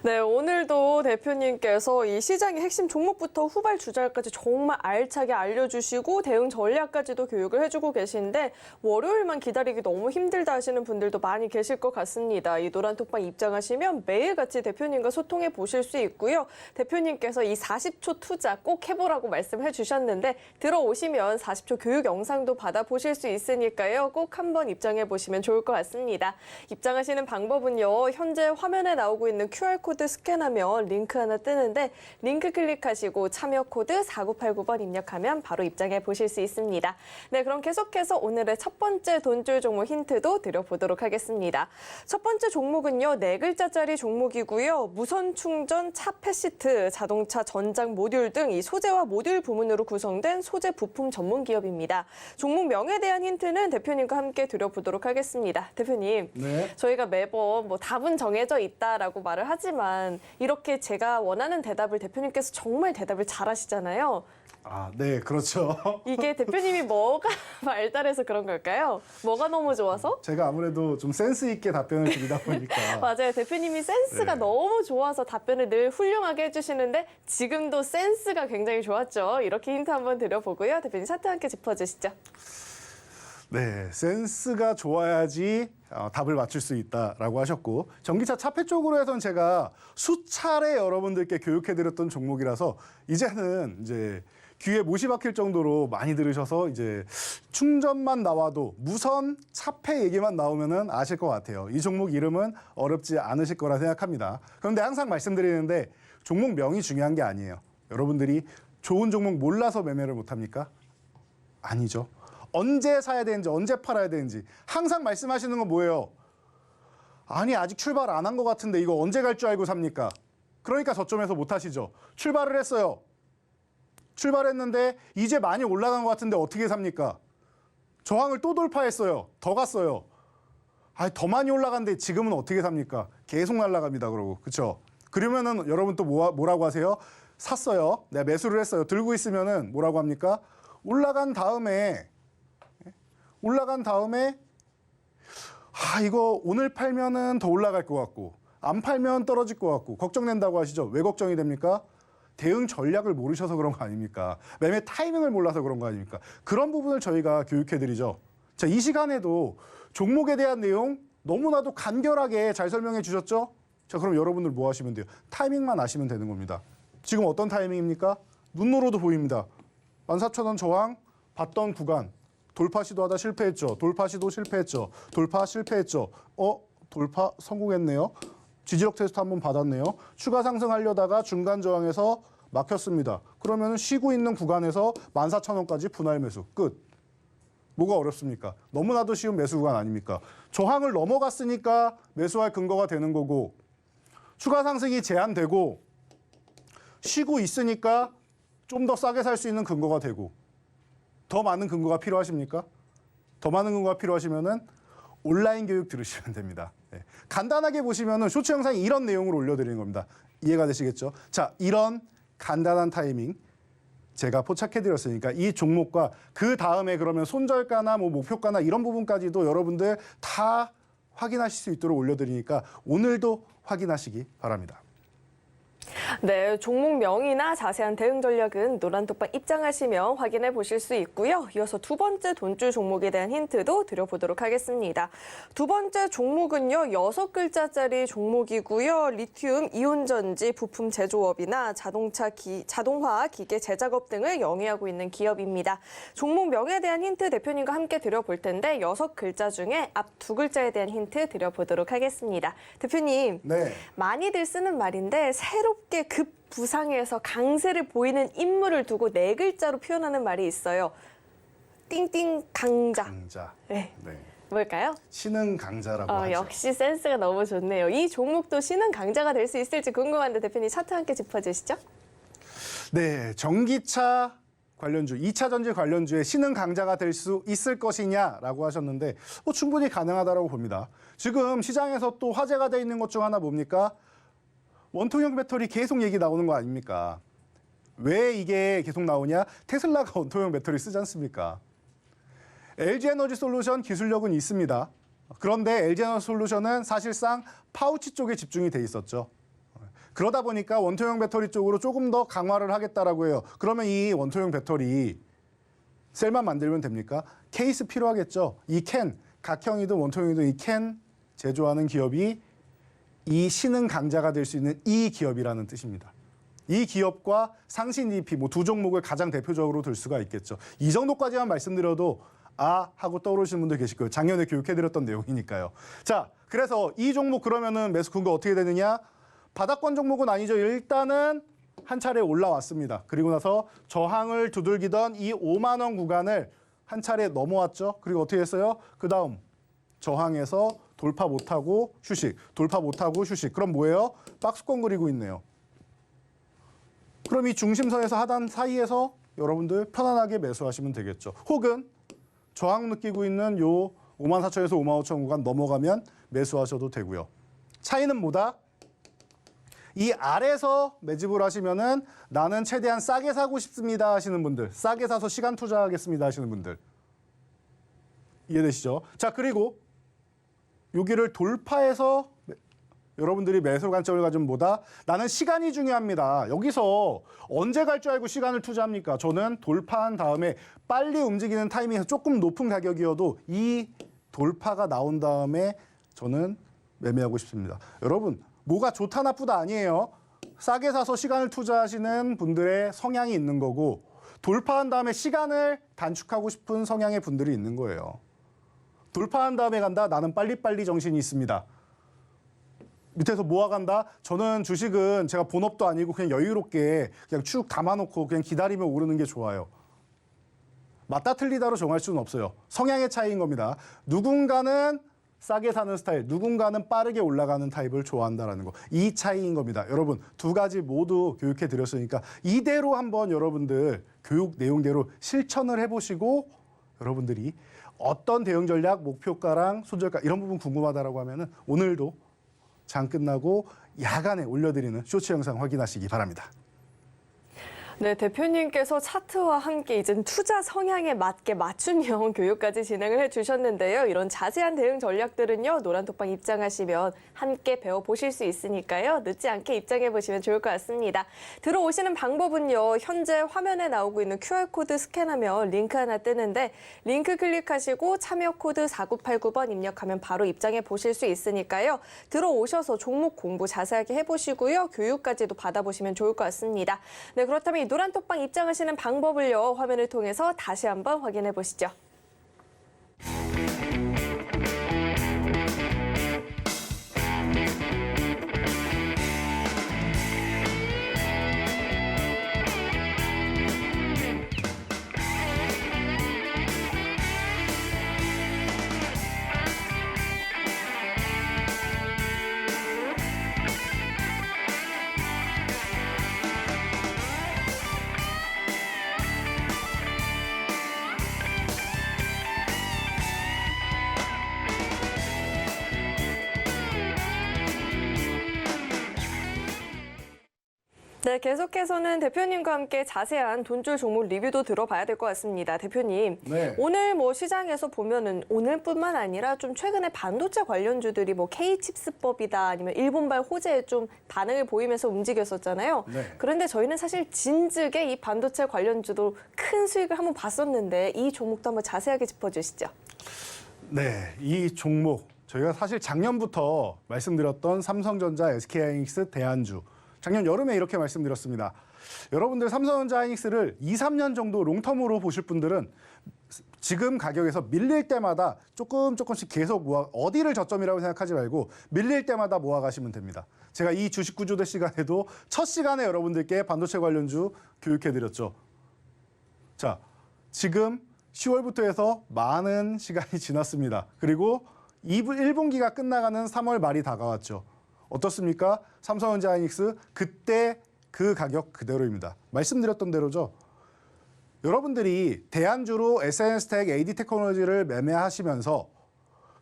네, 오늘도 대표님께서 이 시장의 핵심 종목부터 후발 주자까지 정말 알차게 알려주시고 대응 전략까지도 교육을 해주고 계신데 월요일만 기다리기 너무 힘들다 하시는 분들도 많이 계실 것 같습니다. 이 노란톡방 입장하시면 매일같이 대표님과 소통해 보실 수 있고요. 대표님께서 이 40초 투자 꼭 해보라고 말씀해 주셨는데 들어오시면 40초 교육 영상도 받아보실 수 있으니까요. 꼭 한번 입장해 보시면 좋을 것 같습니다. 입장하시는 방법은요. 현재 화면에 나오고 있는 QR코드 스캔하면 링크 하나 뜨는데 링크 클릭하시고 참여 코드 4989번 입력하면 바로 입장해 보실 수 있습니다. 네, 그럼 계속해서 오늘의 첫 번째 돈줄 종목 힌트도 드려보도록 하겠습니다. 첫 번째 종목은요. 4글자짜리 종목이고요. 무선 충전 차 패시트, 자동차 전장 모듈 등 이 소재와 모듈 부문으로 구성된 소재 부품 전문 기업입니다. 종목 명에 대한 힌트는 대표님과 함께 드려보도록 하겠습니다. 대표님, 네. 저희가 매번 뭐 답은 정해져 있다라고 말을 하지만 이렇게 제가 원하는 대답을 대표님께서 정말 대답을 잘하시잖아요. 아, 네, 그렇죠. 이게 대표님이 뭐가 발달해서 그런 걸까요? 뭐가 너무 좋아서? 제가 아무래도 좀 센스 있게 답변을 드리다 보니까 맞아요. 대표님이 센스가 네. 너무 좋아서 답변을 늘 훌륭하게 해주시는데 지금도 센스가 굉장히 좋았죠. 이렇게 힌트 한번 드려보고요. 대표님 차트 함께 짚어주시죠. 네, 센스가 좋아야지 답을 맞출 수 있다라고 하셨고 전기차 차폐 쪽으로 해서는 제가 수차례 여러분들께 교육해드렸던 종목이라서 이제는 이제 귀에 못이 박힐 정도로 많이 들으셔서 이제 충전만 나와도 무선 차폐 얘기만 나오면은 아실 것 같아요. 이 종목 이름은 어렵지 않으실 거라 생각합니다. 그런데 항상 말씀드리는데 종목 명이 중요한 게 아니에요. 여러분들이 좋은 종목 몰라서 매매를 못합니까? 아니죠. 언제 사야 되는지 언제 팔아야 되는지 항상 말씀하시는 건 뭐예요? 아니 아직 출발 안 한 것 같은데 이거 언제 갈 줄 알고 삽니까? 그러니까 저점에서 못 하시죠. 출발을 했어요. 출발했는데 이제 많이 올라간 것 같은데 어떻게 삽니까? 저항을 또 돌파했어요. 더 갔어요. 아, 더 많이 올라갔는데 지금은 어떻게 삽니까? 계속 날아갑니다. 그러고 그렇죠? 그러면은 여러분 또 뭐라고 하세요? 샀어요. 내가 매수를 했어요. 들고 있으면은 뭐라고 합니까? 올라간 다음에 이거 오늘 팔면은 더 올라갈 것 같고 안 팔면 떨어질 것 같고 걱정된다고 하시죠. 왜 걱정이 됩니까? 대응 전략을 모르셔서 그런 거 아닙니까? 매매 타이밍을 몰라서 그런 거 아닙니까? 그런 부분을 저희가 교육해드리죠. 자, 이 시간에도 종목에 대한 내용 너무나도 간결하게 잘 설명해 주셨죠? 자, 그럼 여러분들 뭐 하시면 돼요? 타이밍만 아시면 되는 겁니다. 지금 어떤 타이밍입니까? 눈으로도 보입니다. 14,000원 저항 봤던 구간 돌파 시도하다 실패했죠. 돌파 시도 실패했죠. 돌파 실패했죠. 돌파 성공했네요. 지지력 테스트 한번 받았네요. 추가 상승하려다가 중간 저항에서 막혔습니다. 그러면 쉬고 있는 구간에서 14,000원까지 분할 매수 끝. 뭐가 어렵습니까? 너무나도 쉬운 매수 구간 아닙니까? 저항을 넘어갔으니까 매수할 근거가 되는 거고 추가 상승이 제한되고 쉬고 있으니까 좀 더 싸게 살 수 있는 근거가 되고 더 많은 근거가 필요하십니까? 더 많은 근거가 필요하시면은 온라인 교육 들으시면 됩니다. 네. 간단하게 보시면은 쇼츠 영상이 이런 내용을 올려드리는 겁니다. 이해가 되시겠죠? 자, 이런 간단한 타이밍 제가 포착해드렸으니까 이 종목과 그 다음에 그러면 손절가나 뭐 목표가나 이런 부분까지도 여러분들 다 확인하실 수 있도록 올려드리니까 오늘도 확인하시기 바랍니다. 네, 종목명이나 자세한 대응 전략은 노란톡방 입장하시면 확인해 보실 수 있고요. 이어서 두 번째 돈줄 종목에 대한 힌트도 드려보도록 하겠습니다. 두 번째 종목은요, 6글자짜리 종목이고요. 리튬, 이온전지, 부품 제조업이나 자동화 기계 제작업 등을 영위하고 있는 기업입니다. 종목명에 대한 힌트 대표님과 함께 드려볼 텐데 6글자 중에 앞 2글자에 대한 힌트 드려보도록 하겠습니다. 대표님, 네. 많이들 쓰는 말인데 새롭게 급부상해서 강세를 보이는 인물을 두고 4글자로 표현하는 말이 있어요. 띵띵 강자. 강자. 네. 네. 뭘까요? 신흥 강자라고 하죠. 역시 센스가 너무 좋네요. 이 종목도 신흥 강자가 될 수 있을지 궁금한데 대표님 차트 함께 짚어주시죠. 네, 전기차 관련주, 2차 전지 관련주의 신흥 강자가 될 수 있을 것이냐라고 하셨는데 충분히 가능하다고 봅니다. 지금 시장에서 또 화제가 돼 있는 것 중 하나 뭡니까? 원통형 배터리 계속 얘기 나오는 거 아닙니까? 왜 이게 계속 나오냐? 테슬라가 원통형 배터리 쓰지 않습니까? LG에너지솔루션 기술력은 있습니다. 그런데 LG에너지솔루션은 사실상 파우치 쪽에 집중이 돼 있었죠. 그러다 보니까 원통형 배터리 쪽으로 조금 더 강화를 하겠다라고 해요. 그러면 이 원통형 배터리 셀만 만들면 됩니까? 케이스 필요하겠죠. 이 캔, 각형이든 원통형이든 이 캔 제조하는 기업이 이 신흥 강자가 될 수 있는 이 기업이라는 뜻입니다. 이 기업과 상신 EP 두 종목을 가장 대표적으로 들 수가 있겠죠. 이 정도까지만 말씀드려도 아 하고 떠오르시는 분들 계실 거예요. 작년에 교육해드렸던 내용이니까요. 자, 그래서 이 종목 그러면은 매수 근거 어떻게 되느냐? 바닥권 종목은 아니죠. 일단은 한 차례 올라왔습니다. 그리고 나서 저항을 두들기던 이 5만 원 구간을 한 차례 넘어왔죠. 그리고 어떻게 했어요? 그 다음 저항에서 돌파 못하고 휴식, 돌파 못하고 휴식. 그럼 뭐예요? 박스권 그리고 있네요. 그럼 이 중심선에서 하단 사이에서 여러분들 편안하게 매수하시면 되겠죠. 혹은 저항 느끼고 있는 요 54,000에서 55,000 구간 넘어가면 매수하셔도 되고요. 차이는 뭐다? 이 아래에서 매집을 하시면은 나는 최대한 싸게 사고 싶습니다 하시는 분들, 싸게 사서 시간 투자하겠습니다 하시는 분들. 이해되시죠? 자, 그리고 여기를 돌파해서 여러분들이 매수 관점을 가지면 뭐다? 나는 시간이 중요합니다. 여기서 언제 갈 줄 알고 시간을 투자합니까? 저는 돌파한 다음에 빨리 움직이는 타이밍에서 조금 높은 가격이어도 이 돌파가 나온 다음에 저는 매매하고 싶습니다. 여러분, 뭐가 좋다 나쁘다 아니에요. 싸게 사서 시간을 투자하시는 분들의 성향이 있는 거고 돌파한 다음에 시간을 단축하고 싶은 성향의 분들이 있는 거예요. 돌파한 다음에 간다? 나는 빨리빨리 정신이 있습니다. 밑에서 모아간다? 저는 주식은 제가 본업도 아니고 그냥 여유롭게 그냥 쭉 담아놓고 그냥 기다리며 오르는 게 좋아요. 맞다 틀리다로 정할 수는 없어요. 성향의 차이인 겁니다. 누군가는 싸게 사는 스타일, 누군가는 빠르게 올라가는 타입을 좋아한다라는 거. 이 차이인 겁니다. 여러분, 두 가지 모두 교육해 드렸으니까 이대로 한번 여러분들 교육 내용대로 실천을 해보시고 여러분들이 어떤 대응 전략, 목표가랑 손절가 이런 부분 궁금하다라고 하면은 오늘도 장 끝나고 야간에 올려드리는 쇼츠 영상 확인하시기 바랍니다. 네, 대표님께서 차트와 함께 이젠 투자 성향에 맞게 맞춤형 교육까지 진행을 해주셨는데요. 이런 자세한 대응 전략들은요, 노란톡방 입장하시면 함께 배워보실 수 있으니까요. 늦지 않게 입장해보시면 좋을 것 같습니다. 들어오시는 방법은요, 현재 화면에 나오고 있는 QR코드 스캔하면 링크 하나 뜨는데 링크 클릭하시고 참여 코드 4989번 입력하면 바로 입장해보실 수 있으니까요. 들어오셔서 종목 공부 자세하게 해보시고요. 교육까지도 받아보시면 좋을 것 같습니다. 네, 그렇다면 이 노란톡방 입장하시는 방법을요, 화면을 통해서 다시 한번 확인해 보시죠. 네, 계속해서는 대표님과 함께 자세한 돈줄 종목 리뷰도 들어봐야 될 것 같습니다. 대표님, 네. 오늘 시장에서 보면은 오늘뿐만 아니라 좀 최근에 반도체 관련주들이 K칩스법이다 아니면 일본발 호재에 좀 반응을 보이면서 움직였었잖아요. 네. 그런데 저희는 사실 진즉에 이 반도체 관련주도 큰 수익을 한번 봤었는데 이 종목도 한번 자세하게 짚어주시죠. 네, 이 종목 저희가 사실 작년부터 말씀드렸던 삼성전자, SK하이닉스, 대한주 작년 여름에 이렇게 말씀드렸습니다. 여러분들 삼성전자 하이닉스를 2, 3년 정도 롱텀으로 보실 분들은 지금 가격에서 밀릴 때마다 조금씩 계속 어디를 저점이라고 생각하지 말고 밀릴 때마다 모아가시면 됩니다. 제가 이 주식 구조대 시간에도 첫 시간에 여러분들께 반도체 관련주 교육해드렸죠. 자, 지금 10월부터 해서 많은 시간이 지났습니다. 그리고 1분기가 끝나가는 3월 말이 다가왔죠. 어떻습니까? 삼성전자 하이닉스 그때 그 가격 그대로입니다. 말씀드렸던 대로죠. 여러분들이 대안주로 SNS텍, AD테크놀로지를 매매하시면서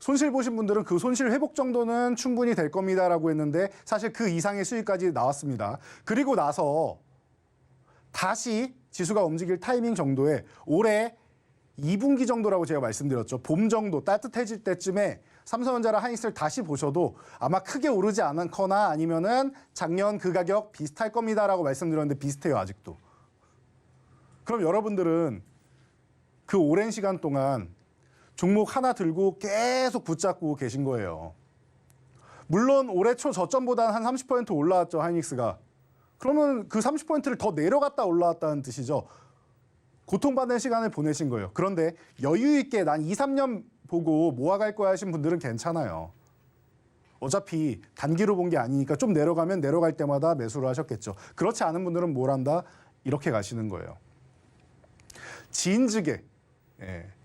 손실 보신 분들은 그 손실 회복 정도는 충분히 될 겁니다라고 했는데 사실 그 이상의 수익까지 나왔습니다. 그리고 나서 다시 지수가 움직일 타이밍 정도에 올해 2분기 정도라고 제가 말씀드렸죠. 봄 정도 따뜻해질 때쯤에 삼성전자랑 하이닉스를 다시 보셔도 아마 크게 오르지 않거나 아니면은 작년 그 가격 비슷할 겁니다라고 말씀드렸는데 비슷해요, 아직도. 그럼 여러분들은 그 오랜 시간 동안 종목 하나 들고 계속 붙잡고 계신 거예요. 물론 올해 초 저점보다는 한 30% 올라왔죠, 하이닉스가. 그러면 그 30%를 더 내려갔다 올라왔다는 뜻이죠. 고통받는 시간을 보내신 거예요. 그런데 여유 있게 난 2, 3년 보고 모아갈 거야 하신 분들은 괜찮아요. 어차피 단기로 본 게 아니니까 좀 내려가면 내려갈 때마다 매수를 하셨겠죠. 그렇지 않은 분들은 뭘 한다? 이렇게 가시는 거예요. 진즉에,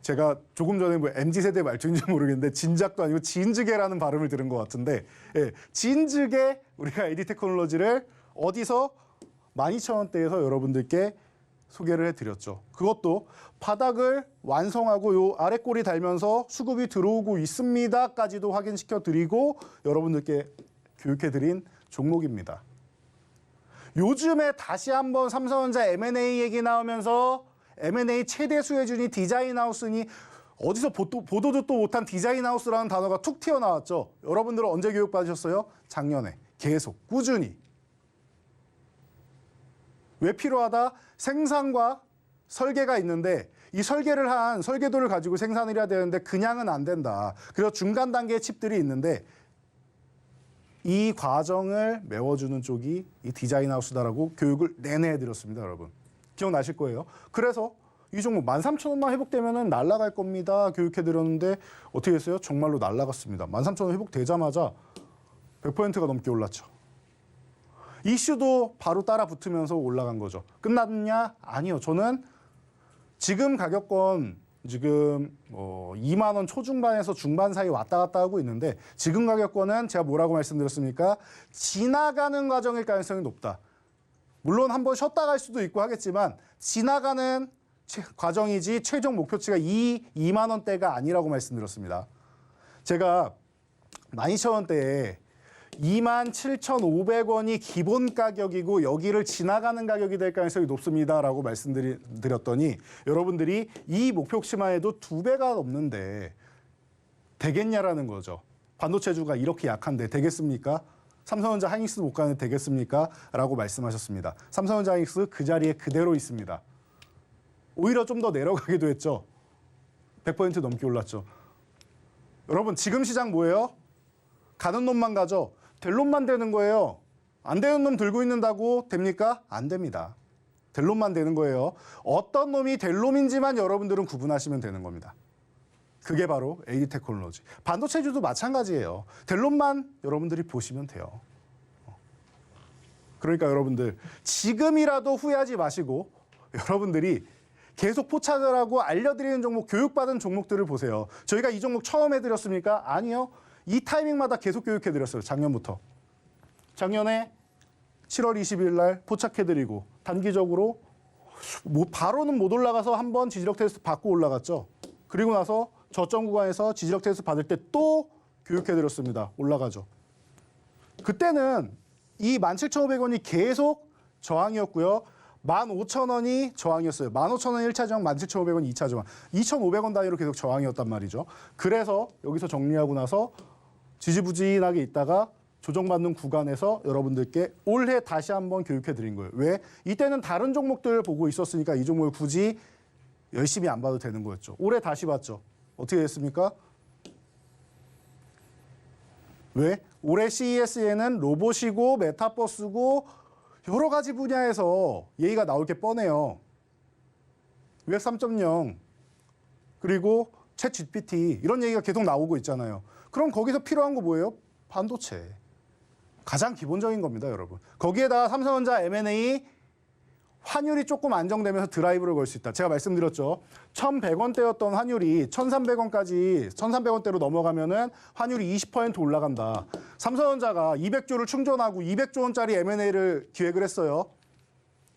제가 조금 전에 MZ세대 말투인지 모르겠는데 진작도 아니고 진즉에라는 발음을 들은 것 같은데 진즉에 우리가 AD테크놀로지를 어디서 12,000원대에서 여러분들께 소개를 해드렸죠. 그것도 바닥을 완성하고 요 아래 꼬리 달면서 수급이 들어오고 있습니다까지도 확인시켜 드리고 여러분들께 교육해드린 종목입니다. 요즘에 다시 한번 삼성전자 M&A 얘기 나오면서 M&A 최대 수혜준이 디자인하우스니 어디서 보도 듣도 못한 디자인하우스라는 단어가 툭 튀어나왔죠. 여러분들은 언제 교육받으셨어요? 작년에. 계속 꾸준히. 왜 필요하다? 생산과 설계가 있는데 이 설계를 한 설계도를 가지고 생산을 해야 되는데 그냥은 안 된다. 그래서 중간 단계의 칩들이 있는데 이 과정을 메워주는 쪽이 이 디자인하우스다라고 교육을 내내 해드렸습니다, 여러분. 기억나실 거예요. 그래서 이 종목 13,000원만 회복되면 날아갈 겁니다. 교육해드렸는데 어떻게 했어요? 정말로 날아갔습니다. 13,000원 회복되자마자 100%가 넘게 올랐죠. 이슈도 바로 따라 붙으면서 올라간 거죠. 끝났냐? 아니요. 저는 지금 가격권 지금 2만 원 초중반에서 중반 사이 왔다 갔다 하고 있는데 지금 가격권은 제가 뭐라고 말씀드렸습니까? 지나가는 과정일 가능성이 높다. 물론 한번 쉬었다 갈 수도 있고 하겠지만 지나가는 과정이지 최종 목표치가 2만 원대가 아니라고 말씀드렸습니다. 제가 12,000원대에 27,500원이 기본 가격이고 여기를 지나가는 가격이 될 가능성이 높습니다라고 말씀드렸더니 여러분들이 이 목표치만 해도 2배가 넘는데 되겠냐라는 거죠. 반도체주가 이렇게 약한데 되겠습니까? 삼성전자 하이닉스 못 가는데 되겠습니까? 라고 말씀하셨습니다. 삼성전자 하이닉스 그 자리에 그대로 있습니다. 오히려 좀 더 내려가기도 했죠. 100% 넘게 올랐죠. 여러분 지금 시장 뭐예요? 가는 놈만 가죠. 될 놈만 되는 거예요. 안 되는 놈 들고 있는다고 됩니까? 안 됩니다. 될 놈만 되는 거예요. 어떤 놈이 될 놈인지만 여러분들은 구분하시면 되는 겁니다. 그게 바로 AD테크놀로지. 반도체주도 마찬가지예요. 될 놈만 여러분들이 보시면 돼요. 그러니까 여러분들 지금이라도 후회하지 마시고 여러분들이 계속 포착을 하고 알려드리는 종목, 교육받은 종목들을 보세요. 저희가 이 종목 처음 해드렸습니까? 아니요. 이 타이밍마다 계속 교육해드렸어요. 작년부터. 작년에 7월 20일 날 포착해드리고 단기적으로 바로는 못 올라가서 한번 지지력 테스트 받고 올라갔죠. 그리고 나서 저점 구간에서 지지력 테스트 받을 때 또 교육해드렸습니다. 올라가죠. 그때는 이 17,500원이 계속 저항이었고요. 15,000원이 저항이었어요. 15,000원 1차 저항, 17,500원 2차 저항. 2,500원 단위로 계속 저항이었단 말이죠. 그래서 여기서 정리하고 나서 지지부진하게 있다가 조정받는 구간에서 여러분들께 올해 다시 한번 교육해 드린 거예요. 왜? 이때는 다른 종목들 보고 있었으니까 이 종목을 굳이 열심히 안 봐도 되는 거였죠. 올해 다시 봤죠. 어떻게 됐습니까? 왜? 올해 CES에는 로봇이고 메타버스고 여러 가지 분야에서 얘기가 나올 게 뻔해요. 웹 3.0 그리고 챗 GPT 이런 얘기가 계속 나오고 있잖아요. 그럼 거기서 필요한 거 뭐예요? 반도체. 가장 기본적인 겁니다, 여러분. 거기에다가 삼성전자 M&A 환율이 조금 안정되면서 드라이브를 걸 수 있다. 제가 말씀드렸죠. 1,100원대였던 환율이 1,300원까지 1,300원대로 넘어가면은 환율이 20% 올라간다. 삼성전자가 200조를 충전하고 200조 원짜리 M&A를 기획을 했어요.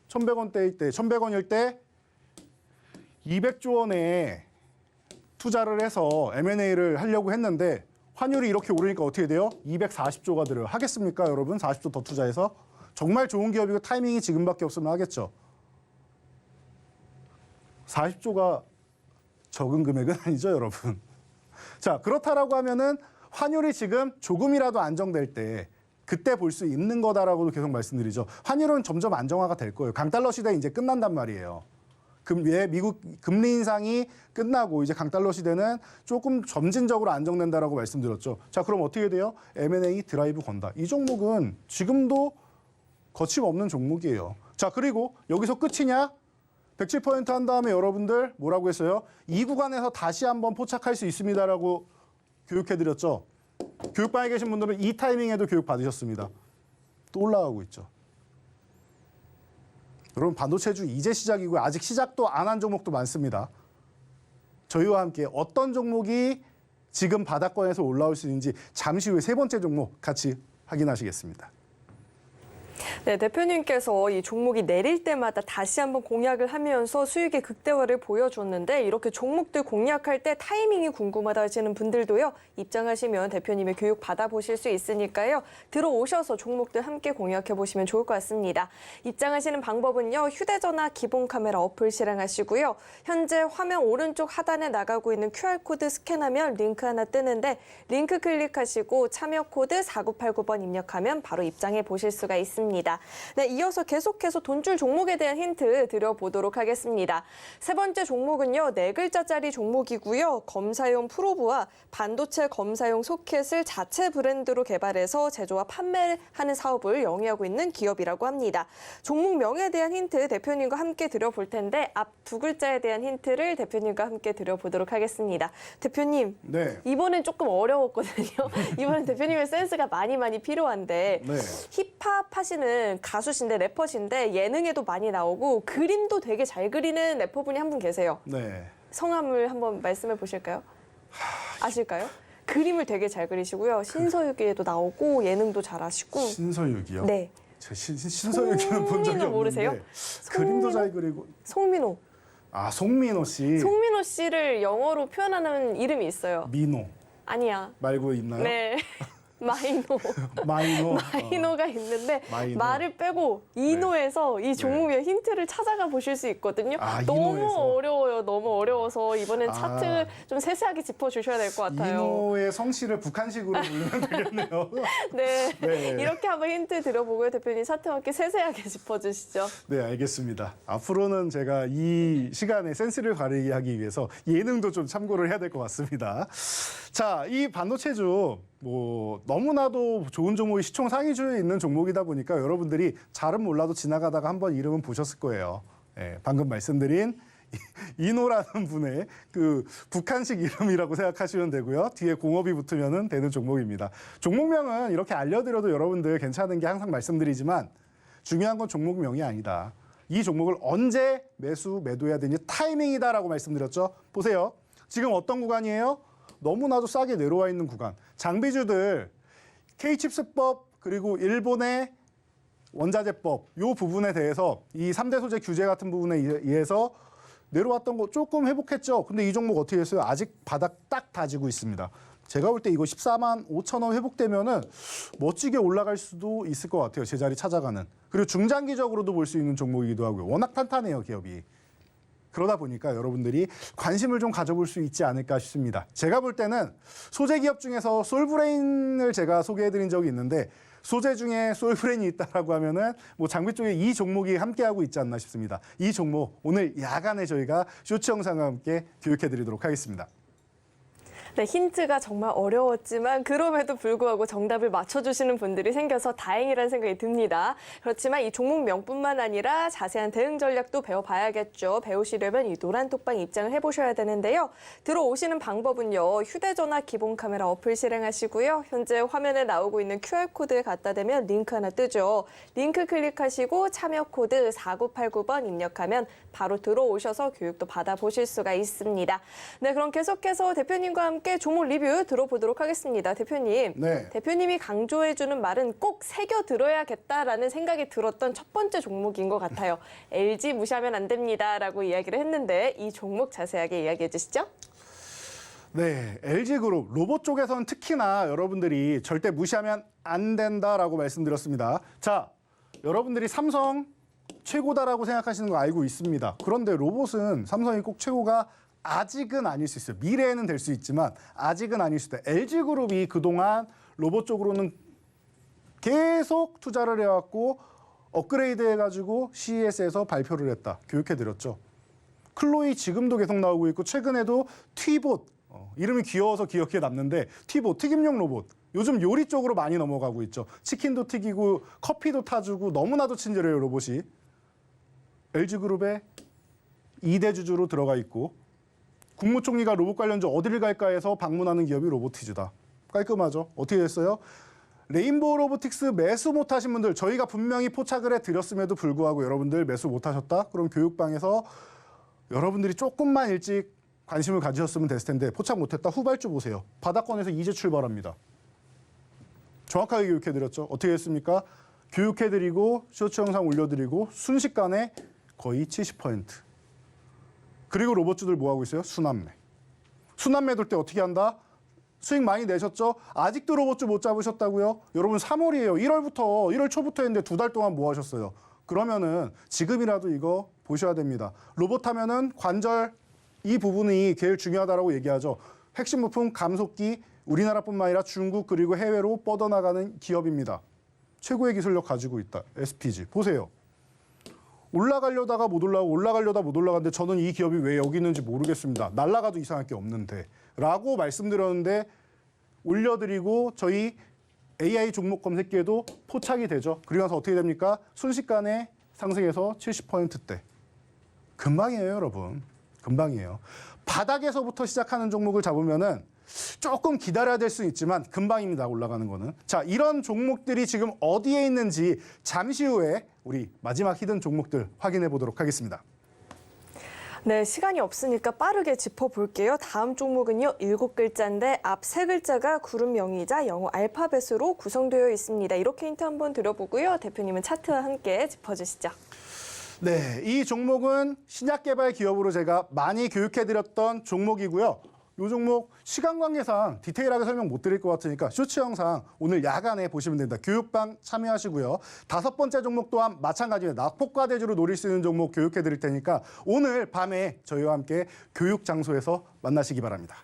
1,100원대일 때, 1,100원일 때 200조 원에 투자를 해서 M&A를 하려고 했는데 환율이 이렇게 오르니까 어떻게 돼요? 240조가 들어요. 하겠습니까, 여러분? 40조 더 투자해서? 정말 좋은 기업이고 타이밍이 지금밖에 없으면 하겠죠. 40조가 적은 금액은 아니죠, 여러분. 자, 그렇다라고 하면은 환율이 지금 조금이라도 안정될 때 그때 볼 수 있는 거다라고도 계속 말씀드리죠. 환율은 점점 안정화가 될 거예요. 강달러 시대 이제 끝난단 말이에요. 미국 금리 인상이 끝나고 이제 강달러 시대는 조금 점진적으로 안정된다라고 말씀드렸죠. 자, 그럼 어떻게 돼요? M&A 드라이브 건다. 이 종목은 지금도 거침없는 종목이에요. 자, 그리고 여기서 끝이냐? 107% 한 다음에 여러분들 뭐라고 했어요? 이 구간에서 다시 한번 포착할 수 있습니다라고 교육해드렸죠. 교육방에 계신 분들은 이 타이밍에도 교육 받으셨습니다. 또 올라가고 있죠. 여러분 반도체주 이제 시작이고요. 아직 시작도 안 한 종목도 많습니다. 저희와 함께 어떤 종목이 지금 바닥권에서 올라올 수 있는지 잠시 후에 세 번째 종목 같이 확인하시겠습니다. 네, 대표님께서 이 종목이 내릴 때마다 다시 한번 공략을 하면서 수익의 극대화를 보여줬는데 이렇게 종목들 공략할 때 타이밍이 궁금하다 하시는 분들도요. 입장하시면 대표님의 교육 받아보실 수 있으니까요. 들어오셔서 종목들 함께 공략해보시면 좋을 것 같습니다. 입장하시는 방법은요. 휴대전화 기본 카메라 어플 실행하시고요. 현재 화면 오른쪽 하단에 나가고 있는 QR코드 스캔하면 링크 하나 뜨는데 링크 클릭하시고 참여 코드 4989번 입력하면 바로 입장해 보실 수가 있습니다. 네, 이어서 계속해서 돈줄 종목에 대한 힌트 드려보도록 하겠습니다. 세 번째 종목은요, 4글자짜리 종목이고요. 검사용 프로브와 반도체 검사용 소켓을 자체 브랜드로 개발해서 제조와 판매하는 사업을 영위하고 있는 기업이라고 합니다. 종목명에 대한 힌트 대표님과 함께 드려볼 텐데 앞 2글자에 대한 힌트를 대표님과 함께 드려보도록 하겠습니다. 대표님, 네. 이번엔 조금 어려웠거든요. 이번엔 대표님의 센스가 많이 필요한데 네. 힙합 하시는 가수신데 래퍼신데 예능에도 많이 나오고 그림도 되게 잘 그리는 래퍼분이 한 분 계세요. 네. 성함을 한번 말씀해 보실까요? 아실까요? 그림을 되게 잘 그리시고요. 신서유기에도 나오고 예능도 잘하시고. 신서유기요? 네. 제 신서유기는 본 적이 없는데. 모르세요? 그림도 잘 그리고. 송민호. 아, 송민호 씨. 송민호 씨를 영어로 표현하는 이름이 있어요. 민호 아니야. 말고 있나요? 네. 마이노. 마이노. 마이노가 있는데 마이노. 말을 빼고 이노에서 이 종목의 힌트를 찾아가 보실 수 있거든요. 아, 너무 이노에서. 어려워요. 너무 어려워서 이번엔 아. 차트 좀 세세하게 짚어주셔야 될 것 같아요. 이노의 성씨를 북한식으로 부르면 되겠네요. 네. 네. 이렇게 한번 힌트 드려보고요. 대표님 차트와 함께 세세하게 짚어주시죠. 네, 알겠습니다. 앞으로는 제가 이 시간에 센스를 가리게 하기 위해서 예능도 좀 참고를 해야 될 것 같습니다. 자, 이 반도체주 너무나도 좋은 종목이 시총 상위주에 있는 종목이다 보니까 여러분들이 잘은 몰라도 지나가다가 한번 이름은 보셨을 거예요. 예, 방금 말씀드린 이노라는 분의 그 북한식 이름이라고 생각하시면 되고요. 뒤에 공업이 붙으면 되는 종목입니다. 종목명은 이렇게 알려드려도 여러분들 괜찮은 게 항상 말씀드리지만 중요한 건 종목명이 아니다. 이 종목을 언제 매도해야 되니 타이밍이다라고 말씀드렸죠. 보세요. 지금 어떤 구간이에요? 너무나도 싸게 내려와 있는 구간. 장비주들 K칩스법 그리고 일본의 원자재법 이 부분에 대해서 이 3대 소재 규제 같은 부분에 의해서 내려왔던 거 조금 회복했죠. 근데 이 종목 어떻게 했어요? 아직 바닥 딱 다지고 있습니다. 제가 볼 때 이거 14만 5천 원 회복되면은 멋지게 올라갈 수도 있을 것 같아요. 제자리 찾아가는. 그리고 중장기적으로도 볼 수 있는 종목이기도 하고요. 워낙 탄탄해요, 기업이. 그러다 보니까 여러분들이 관심을 좀 가져볼 수 있지 않을까 싶습니다. 제가 볼 때는 소재 기업 중에서 솔브레인을 제가 소개해드린 적이 있는데 소재 중에 솔브레인이 있다라고 하면은 뭐 장비 쪽에 이 종목이 함께하고 있지 않나 싶습니다. 이 종목 오늘 야간에 저희가 쇼츠 영상과 함께 교육해드리도록 하겠습니다. 네, 힌트가 정말 어려웠지만 그럼에도 불구하고 정답을 맞춰주시는 분들이 생겨서 다행이라는 생각이 듭니다. 그렇지만 이 종목명뿐만 아니라 자세한 대응 전략도 배워봐야겠죠. 배우시려면 이 노란톡방 입장을 해보셔야 되는데요. 들어오시는 방법은요. 휴대전화 기본 카메라 어플 실행하시고요. 현재 화면에 나오고 있는 QR코드에 갖다 대면 링크 하나 뜨죠. 링크 클릭하시고 참여 코드 4989번 입력하면 바로 들어오셔서 교육도 받아보실 수가 있습니다. 네, 그럼 계속해서 대표님과 함께 종목 리뷰 들어보도록 하겠습니다. 대표님, 네. 대표님이 강조해주는 말은 꼭 새겨 들어야겠다라는 생각이 들었던 첫 번째 종목인 것 같아요. LG 무시하면 안 됩니다라고 이야기를 했는데 이 종목 자세하게 이야기해 주시죠. 네, LG그룹 로봇 쪽에서는 특히나 여러분들이 절대 무시하면 안 된다라고 말씀드렸습니다. 자, 여러분들이 삼성 최고다라고 생각하시는 거 알고 있습니다. 그런데 로봇은 삼성이 꼭 최고가 아직은 아닐 수 있어요. 미래에는 될 수 있지만 아직은 아닐 수 있다. LG그룹이 그동안 로봇 쪽으로는 계속 투자를 해왔고 업그레이드 해가지고 CES에서 발표를 했다. 교육해드렸죠. 클로이 지금도 계속 나오고 있고 최근에도 튀봇, 이름이 귀여워서 기억에 남는데 튀봇, 튀김용 로봇. 요즘 요리 쪽으로 많이 넘어가고 있죠. 치킨도 튀기고 커피도 타주고 너무나도 친절해요, 로봇이. LG그룹의 2대 주주로 들어가 있고 국무총리가 로봇 관련주 어디를 갈까 해서 방문하는 기업이 로보티즈다. 깔끔하죠? 어떻게 됐어요? 레인보우 로보틱스 매수 못하신 분들 저희가 분명히 포착을 해드렸음에도 불구하고 여러분들 매수 못하셨다? 그럼 교육방에서 여러분들이 조금만 일찍 관심을 가지셨으면 됐을 텐데 포착 못했다? 후발주 보세요. 바닥권에서 이제 출발합니다. 정확하게 교육해드렸죠? 어떻게 했습니까? 교육해드리고 쇼츠 영상 올려드리고 순식간에 거의 70%. 그리고 로봇주들 뭐하고 있어요? 순환매. 순환매 돌 때 어떻게 한다? 수익 많이 내셨죠? 아직도 로봇주 못 잡으셨다고요? 여러분 3월이에요. 1월 초부터 했는데 2달 동안 뭐 하셨어요? 그러면은 지금이라도 이거 보셔야 됩니다. 로봇 하면은 관절 이 부분이 제일 중요하다라고 얘기하죠. 핵심 부품 감속기 우리나라뿐만 아니라 중국 그리고 해외로 뻗어나가는 기업입니다. 최고의 기술력 가지고 있다. SPG. 보세요. 올라가려다가 못 올라가고 올라가려다 못 올라가는데 저는 이 기업이 왜 여기 있는지 모르겠습니다. 날라가도 이상할 게 없는데 라고 말씀드렸는데 올려드리고 저희 AI 종목 검색기에도 포착이 되죠. 그리고 나서 어떻게 됩니까? 순식간에 상승해서 70%대. 금방이에요, 여러분. 금방이에요. 바닥에서부터 시작하는 종목을 잡으면은 조금 기다려야 될 수 있지만 금방입니다. 올라가는 거는. 자, 이런 종목들이 지금 어디에 있는지 잠시 후에 우리 마지막 히든 종목들 확인해 보도록 하겠습니다. 네, 시간이 없으니까 빠르게 짚어볼게요. 다음 종목은요, 7글자인데 앞 3글자가 그룹명이자 영어 알파벳으로 구성되어 있습니다. 이렇게 힌트 한번 드려보고요. 대표님은 차트와 함께 짚어주시죠. 네, 이 종목은 신약개발 기업으로 제가 많이 교육해드렸던 종목이고요. 이 종목 시간 관계상 디테일하게 설명 못 드릴 것 같으니까 쇼츠 영상 오늘 야간에 보시면 됩니다. 교육방 참여하시고요. 5번째 종목 또한 마찬가지입니다. 낙폭과대주로 노릴 수 있는 종목 교육해 드릴 테니까 오늘 밤에 저희와 함께 교육 장소에서 만나시기 바랍니다.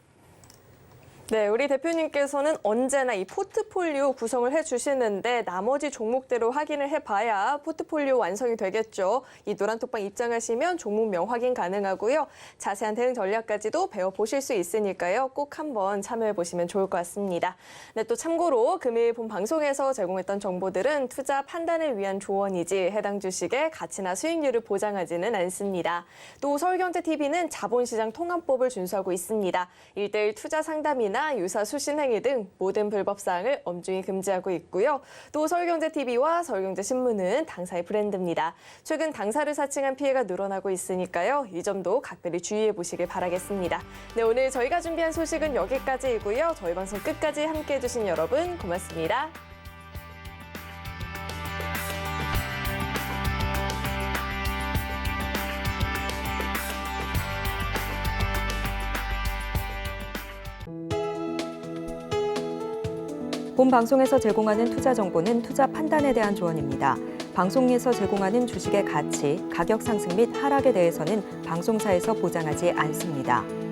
네, 우리 대표님께서는 언제나 이 포트폴리오 구성을 해주시는데 나머지 종목대로 확인을 해봐야 포트폴리오 완성이 되겠죠. 이 노란톡방 입장하시면 종목명 확인 가능하고요. 자세한 대응 전략까지도 배워보실 수 있으니까요. 꼭 한번 참여해보시면 좋을 것 같습니다. 네, 또 참고로 금일 본 방송에서 제공했던 정보들은 투자 판단을 위한 조언이지 해당 주식의 가치나 수익률을 보장하지는 않습니다. 또 서울경제TV는 자본시장 통합법을 준수하고 있습니다. 1:1 투자 상담이나 유사 수신 행위 등 모든 불법 사항을 엄중히 금지하고 있고요. 또 서울경제TV와 서울경제신문은 당사의 브랜드입니다. 최근 당사를 사칭한 피해가 늘어나고 있으니까요. 이 점도 각별히 주의해 보시길 바라겠습니다. 네, 오늘 저희가 준비한 소식은 여기까지이고요. 저희 방송 끝까지 함께해 주신 여러분 고맙습니다. 본 방송에서 제공하는 투자 정보는 투자 판단에 대한 조언입니다. 방송에서 제공하는 주식의 가치, 가격 상승 및 하락에 대해서는 방송사에서 보장하지 않습니다.